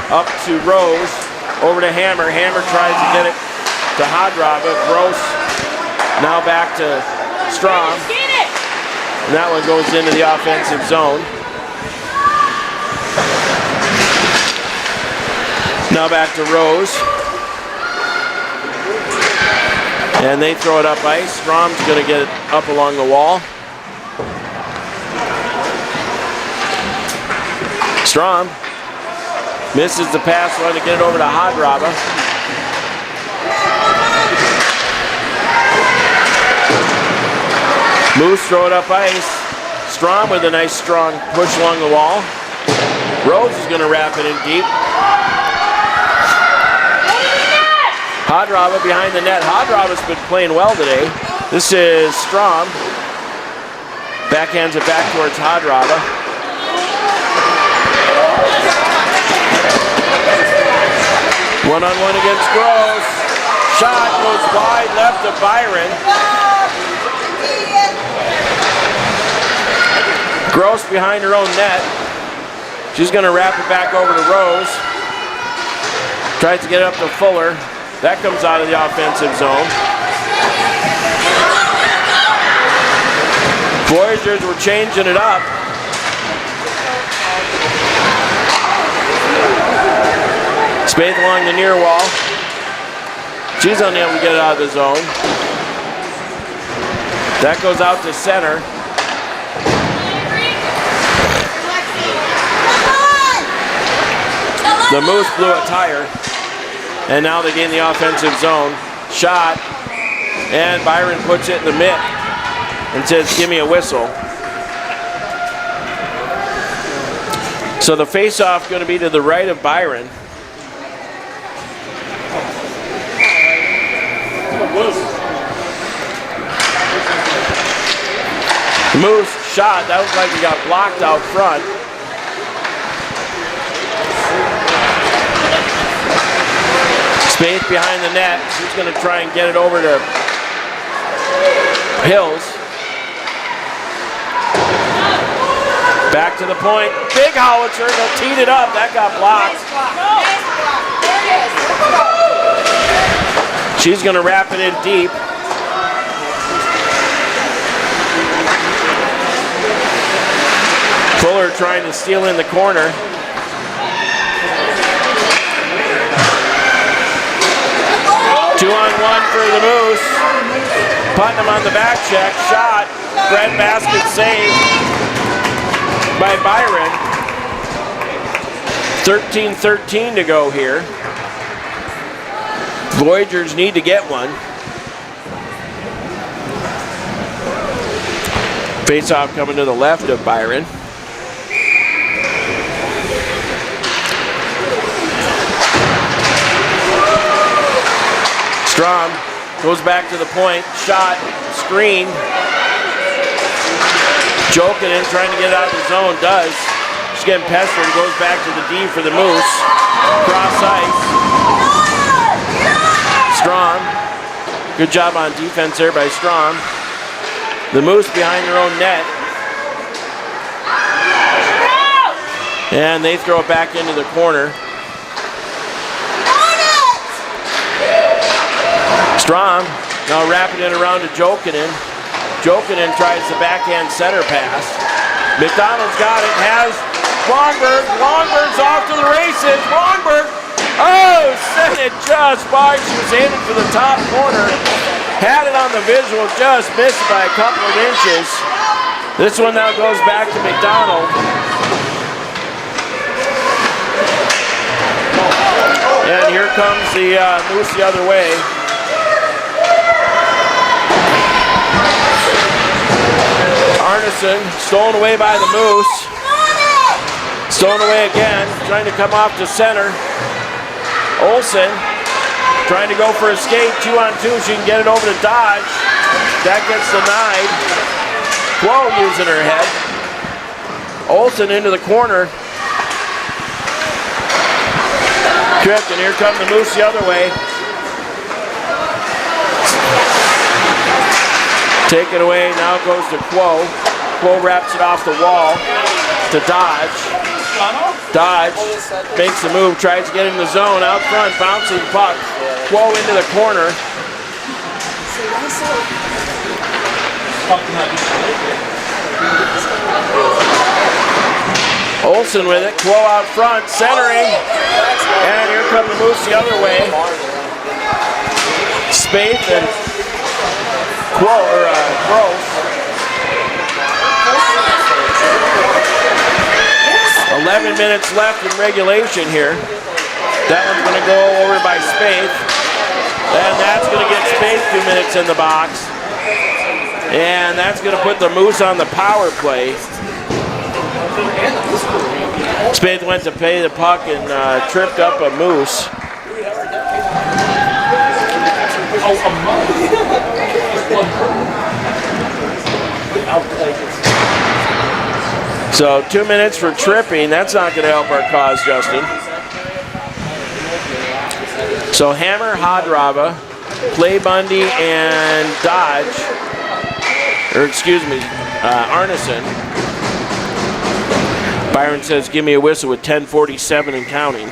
Up to Rose. Over to Hammer. Hammer tries to get it to Hadrava. Gross now back to Strom. And that one goes into the offensive zone. Now back to Rose. And they throw it up ice. Strom's going to get it up along the wall. Strom misses the pass, trying to get it over to Hadrava. Moose throw it up ice. Strom with a nice strong push along the wall. Rose is going to wrap it in deep. Hadrava behind the net. Hadrava's been playing well today. This is Strom. Backhands it back towards Hadrava. One-on-one against Gross. Shot goes wide left of Byron. Gross behind her own net. She's going to wrap it back over to Rose. Tries to get it up to Fuller. That comes out of the offensive zone. Voyageurs were changing it up. Spaeth along the near wall. She's unable to get it out of the zone. That goes out to center. The Moose blew a tire. And now they gain the offensive zone. Shot. And Byron puts it in the mitt and says, give me a whistle. So the face-off going to be to the right of Byron. Moose shot. That looked like he got blocked out front. Spaeth behind the net. She's going to try and get it over to Hills. Back to the point. Big howitzer. They'll teed it up. That got blocked. She's going to wrap it in deep. Fuller trying to steal in the corner. Two-on-one for the Moose. Putnam on the back check. Shot. Breadbasket save by Byron. 13-13 to go here. Voyageurs need to get one. Face-off coming to the left of Byron. Strom goes back to the point. Shot. Screen. Joking in, trying to get out of the zone. Does. She's getting pestered. Goes back to the D for the Moose. Cross ice. Strom. Good job on defense there by Strom. The Moose behind their own net. And they throw it back into the corner. Strom now wrapping it around to Jokinen. Jokinen tries the backhand center pass. McDonald's got it, has Longberg. Longberg's off to the races. Longberg, oh, sent it just by. She was aiming for the top corner. Had it on the visual, just missed by a couple of inches. This one now goes back to McDonald. And here comes the Moose the other way. Arneson stolen away by the Moose. Stolen away again, trying to come off to center. Olsen trying to go for a skate, 2-on-2. She can get it over to Dodge. That gets denied. Quo using her head. Olsen into the corner. Tripped, and here come the Moose the other way. Take it away, now it goes to Quo. Quo wraps it off the wall to Dodge. Dodge makes the move, tries to get in the zone, out front, bouncing puck. Quo into the corner. Olsen with it, Quo out front, centering. And here come the Moose the other way. Spaeth and Gross. 11 minutes left in regulation here. That one's going to go over by Spaeth. And that's going to get Spaeth 2 minutes in the box. And that's going to put the Moose on the power play. Spaeth went to pay the puck and tripped up a Moose. So 2 minutes for tripping. That's not going to help our cause, Justin. So Hammer, Hadrava, Clay Bundy, and Dodge, or excuse me, Arneson. Byron says, give me a whistle with 10:47 and counting.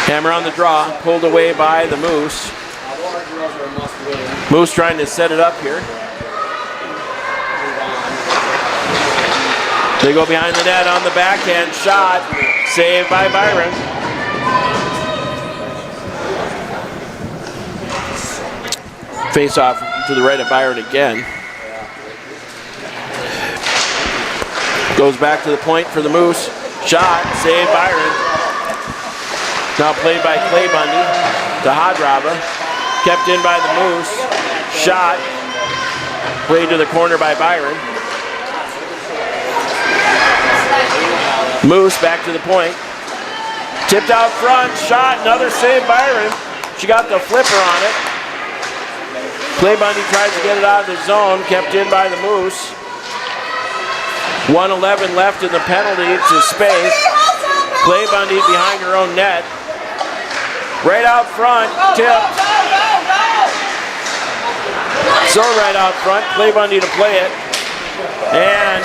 Hammer on the draw, pulled away by the Moose. Moose trying to set it up here. They go behind the net on the backhand shot, saved by Byron. Face off to the right of Byron again. Goes back to the point for the Moose. Shot, saved Byron. Now played by Clay Bundy to Hadrava. Kept in by the Moose. Shot. Played to the corner by Byron. Moose back to the point. Tipped out front. Shot. Another save Byron. She got the flipper on it. Clay Bundy tries to get it out of the zone. Kept in by the Moose. 1:11 left in the penalty to Spaeth. Clay Bundy behind her own net. Right out front, tipped. So right out front, Clay Bundy to play it. And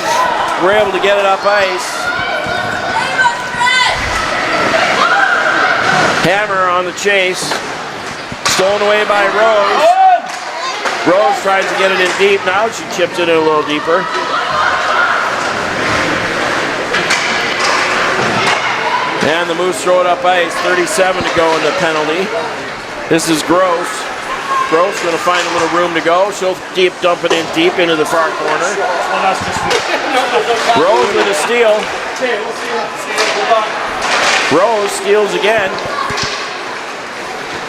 we're able to get it up ice. Hammer on the chase. Stolen away by Rose. Rose tries to get it in deep. Now she chips it in a little deeper. And the Moose throw it up ice. 37 to go in the penalty. This is Gross. Gross going to find a little room to go. She'll dump it in deep into the far corner. Rose with a steal. Rose steals again.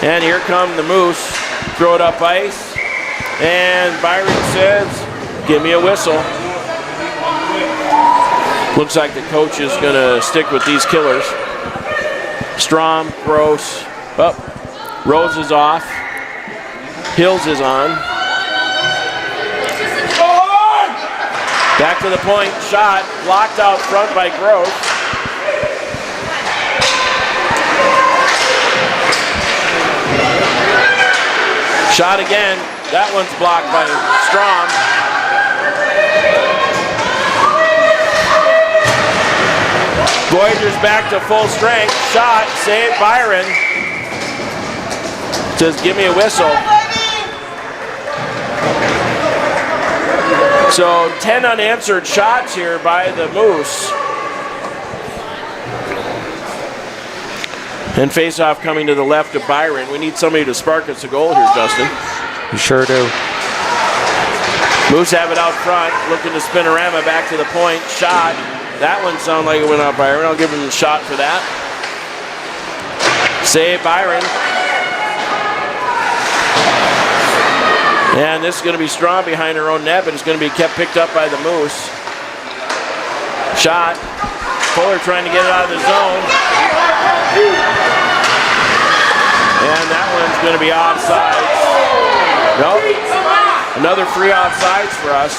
And here come the Moose. Throw it up ice. And Byron says, give me a whistle. Looks like the coach is going to stick with these killers. Strom, Gross. Oh, Rose is off. Hills is on. Back to the point. Shot. Blocked out front by Gross. Shot again. That one's blocked by Strom. Voyageurs back to full strength. Shot. Save Byron. Says, give me a whistle. So 10 unanswered shots here by the Moose. And face-off coming to the left of Byron. We need somebody to spark us a goal here, Justin. You sure do. Moose have it out front, looking to spinorama back to the point. Shot. That one sounded like it went out Byron. I'll give him a shot for that. Save Byron. And this is going to be strong behind her own net, but it's going to be picked up by the Moose. Shot. Fuller trying to get it out of the zone. And that one's going to be offside. Nope. Another free offsides for us.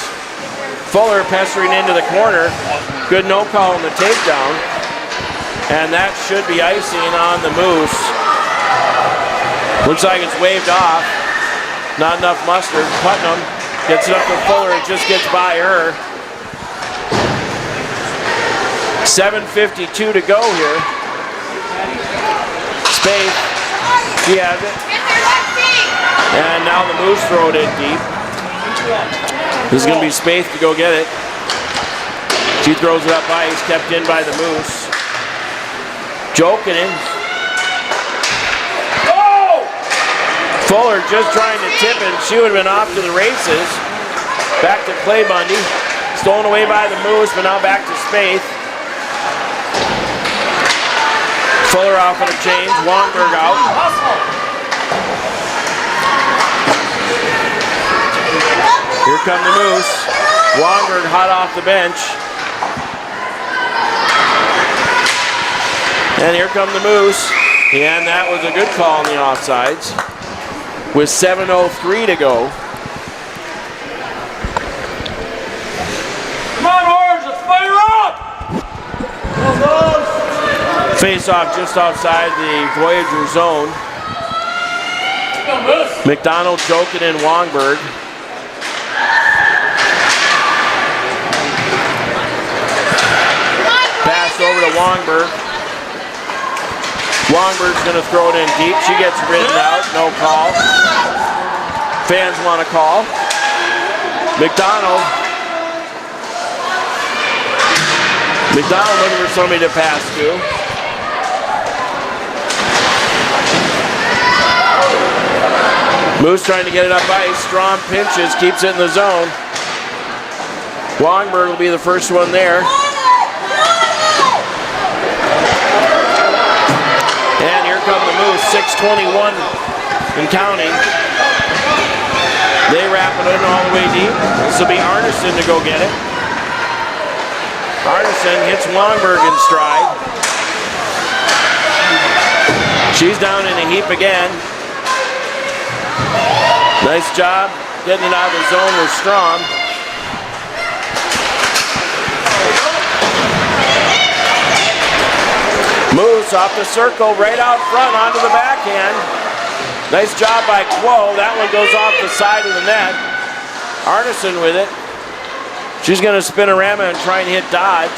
Fuller pestering into the corner. Good no call on the takedown. And that should be icing on the Moose. Looks like it's waved off. Not enough mustard. Putnam gets it up to Fuller. It just gets by her. 7:52 to go here. Spaeth. She has it. And now the Moose throw it in deep. This is going to be Spaeth to go get it. She throws it up ice. Kept in by the Moose. Jokinen. Fuller just trying to tip it. She would have been off to the races. Back to Clay Bundy. Stolen away by the Moose, but now back to Spaeth. Fuller off on a change. Wongberg out. Here come the Moose. Wongberg hot off the bench. And here come the Moose. And that was a good call on the offsides. With 7:03 to go. Come on, Orange, let's fire up! Face off just outside the Voyager zone. McDonald, Jokin, and Wongberg. Pass over to Wongberg. Wongberg's going to throw it in deep. She gets ridden out. No call. Fans want a call. McDonald. McDonald looking for somebody to pass to. Moose trying to get it up ice. Strom pinches, keeps it in the zone. Wongberg will be the first one there. And here come the Moose, 6:21 and counting. They wrap it in all the way deep. This will be Arneson to go get it. Arneson hits Wongberg in stride. She's down in a heap again. Nice job getting it out of the zone with Strom. Moose off the circle, right out front onto the backhand. Nice job by Quo. That one goes off the side of the net. Arneson with it. She's going to spin-a-rama and try and hit Dodge.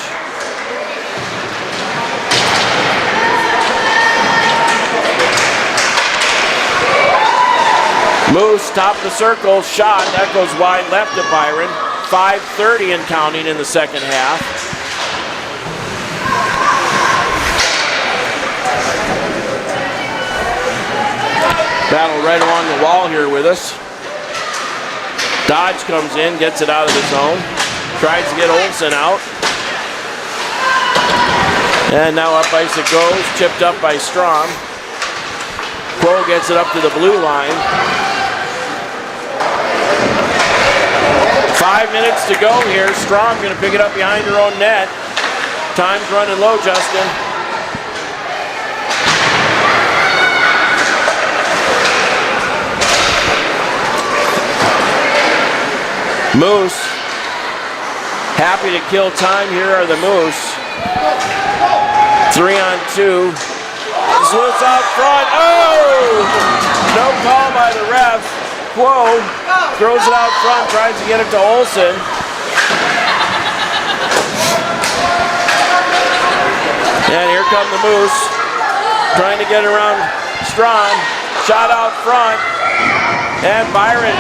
Moose, top of the circle, shot. That goes wide left to Byron. 5:30 and counting in the second half. Battle right along the wall here with us. Dodge comes in, gets it out of the zone. Tries to get Olsen out. And now up ice it goes, chipped up by Strom. Quo gets it up to the blue line. 5 minutes to go here. Strom going to pick it up behind her own net. Time's running low, Justin. Moose, happy to kill time. Here are the Moose. 3-on-2. Swoops out front. Oh! No call by the ref. Quo throws it out front, tries to get it to Olsen. And here come the Moose, trying to get around Strom. Shot out front. And Byron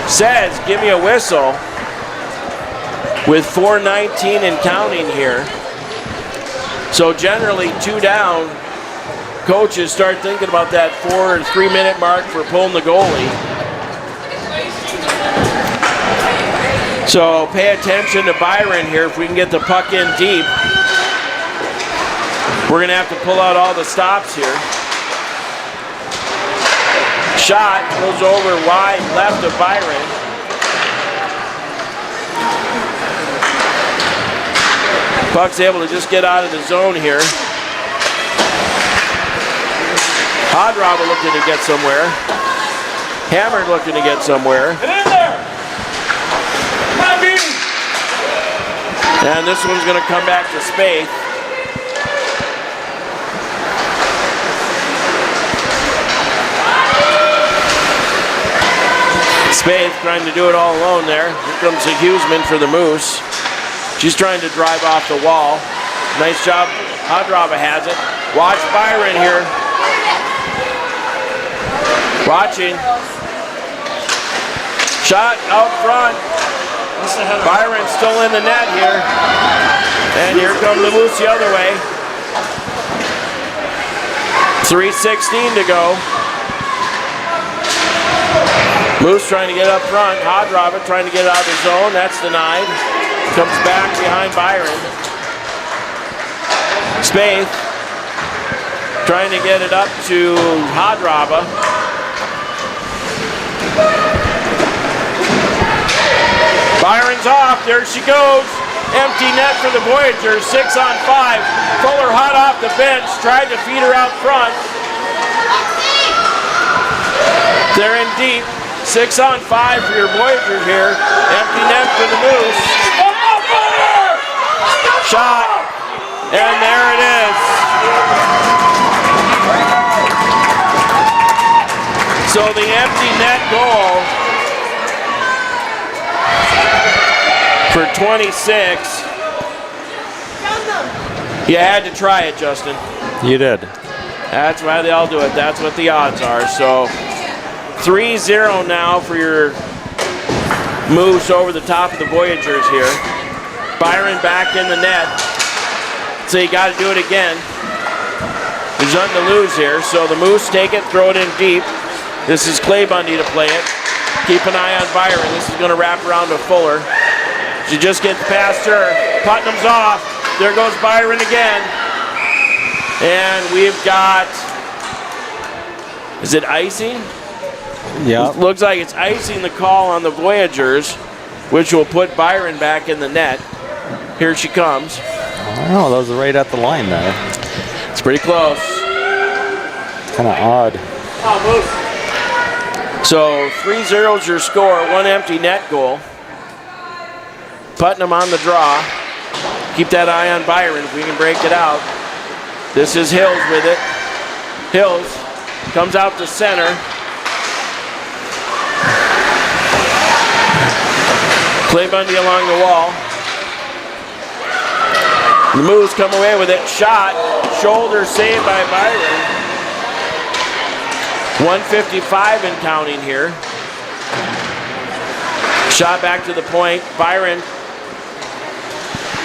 says, give me a whistle, with 4:19 and counting here. So generally 2 down, coaches start thinking about that 4 or 3 minute mark for pulling the goalie. So pay attention to Byron here. If we can get the puck in deep, we're gonna have to pull out all the stops here. Shot goes over wide left of Byron. Puck's able to just get out of the zone here. Hadrava looking to get somewhere. Hammer looking to get somewhere. Get in there! And this one's going to come back to Spaeth. Spaeth trying to do it all alone there. Here comes the Huseman for the Moose. She's trying to drive off the wall. Nice job. Hadrava has it. Watch Byron here. Watching. Shot out front. Byron's still in the net here. And here come the Moose the other way. 3:16 to go. Moose trying to get up front. Hadrava trying to get it out of the zone. That's denied. Comes back behind Byron. Spaeth trying to get it up to Hadrava. Byron's off. There she goes. Empty net for the Voyageurs. 6-on-5. Fuller hot off the bench. Tried to feed her out front. They're in deep. 6-on-5 for your Voyageurs here. Empty net for the Moose. Shot. And there it is. So the empty net goal for 26. You had to try it, Justin. You did. That's why they all do it. That's what the odds are. So 3-0 now for your Moose over the top of the Voyageurs here. Byron back in the net. So you got to do it again. There's nothing to lose here. So the Moose take it, throw it in deep. This is Clay Bundy to play it. Keep an eye on Byron. This is going to wrap around to Fuller. She just gets past her. Putnam's off. There goes Byron again. And we've got, is it icing? Yeah. Looks like it's icing the call on the Voyageurs, which will put Byron back in the net. Here she comes. Oh, that was right at the line there. It's pretty close. Kind of odd. So 3-0 is your score, 1 empty net goal. Putnam on the draw. Keep that eye on Byron if we can break it out. This is Hills with it. Hills comes out to center. Clay Bundy along the wall. The Moose come away with it. Shot. Shoulder saved by Byron. 155 and counting here. Shot back to the point. Byron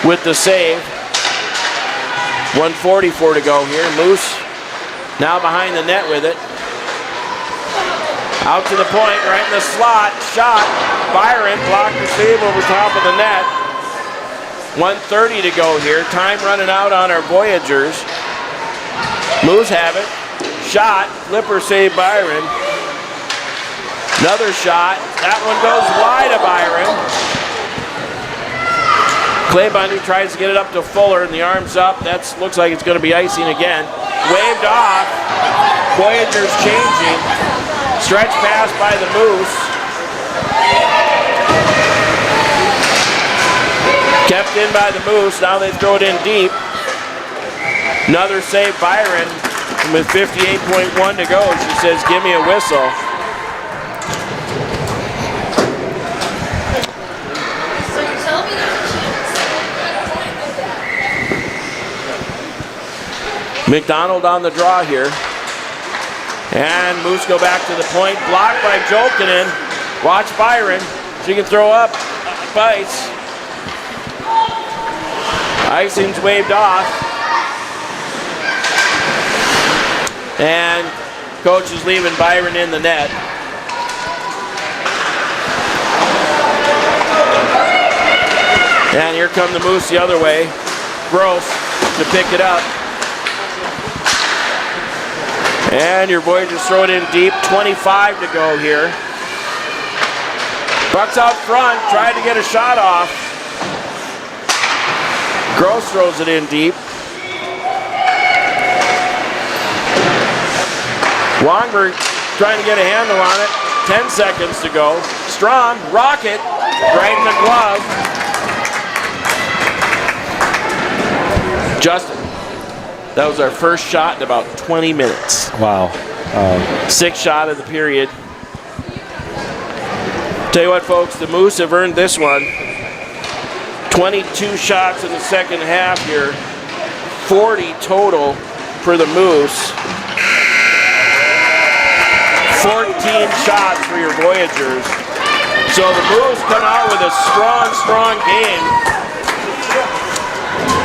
with the save. 144 to go here. Moose now behind the net with it. Out to the point, right in the slot. Shot. Byron blocked the save over top of the net. 1:30 to go here. Time running out on our Voyageurs. Moose have it. Shot. Flipper save Byron. Another shot. That one goes wide of Byron. Clay Bundy tries to get it up to Fuller, and the arm's up. That looks like it's going to be icing again. Waved off. Voyageurs changing. Stretch pass by the Moose. Kept in by the Moose. Now they throw it in deep. Another save Byron. And with 58.1 to go, she says, give me a whistle. McDonald on the draw here. And Moose go back to the point. Blocked by Jolkinen. Watch Byron. She can throw up. Bites. Icing's waved off. And coach is leaving Byron in the net. And here come the Moose the other way. Gross to pick it up. And your Voyageurs throw it in deep. 25 to go here. Bucks out front, tried to get a shot off. Gross throws it in deep. Wongberg trying to get a handle on it. 10 seconds to go. Strom, rocket, right in the glove. Justin, that was our first shot in about 20 minutes. Wow. Sixth shot of the period. Tell you what, folks, the Moose have earned this one. 22 shots in the second half here. 40 total for the Moose. 14 shots for your Voyageurs. So the Moose come out with a strong game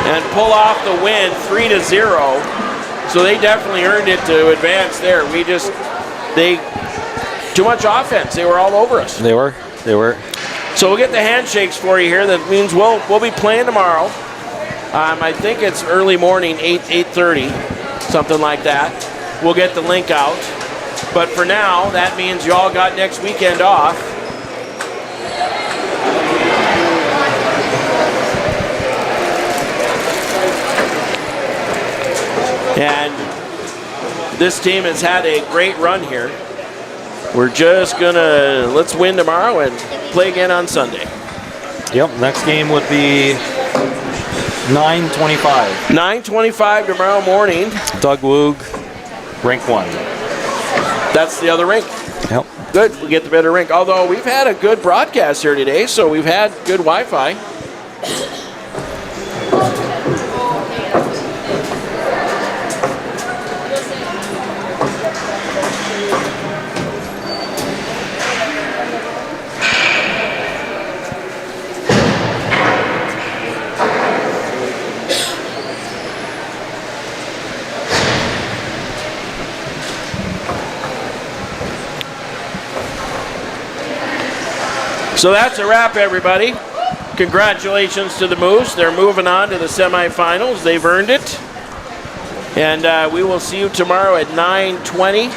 and pull off the win 3-0. So they definitely earned it to advance there. Too much offense. They were all over us. They were. So we'll get the handshakes for you here. That means we'll be playing tomorrow. I think it's early morning, 8:30, something like that. We'll get the link out. But for now, that means you all got next weekend off. And this team has had a great run here. We're just gonna, let's win tomorrow and play again on Sunday. Yep, next game would be 9:25. 9:25 tomorrow morning. Doug Woog, rink 1. That's the other rink. Yep. Good, we get the better rink. Although we've had a good broadcast here today, so we've had good Wi-Fi. So that's a wrap, everybody. Congratulations to the Moose. They're moving on to the semifinals. They've earned it. And we will see you tomorrow at 9:20.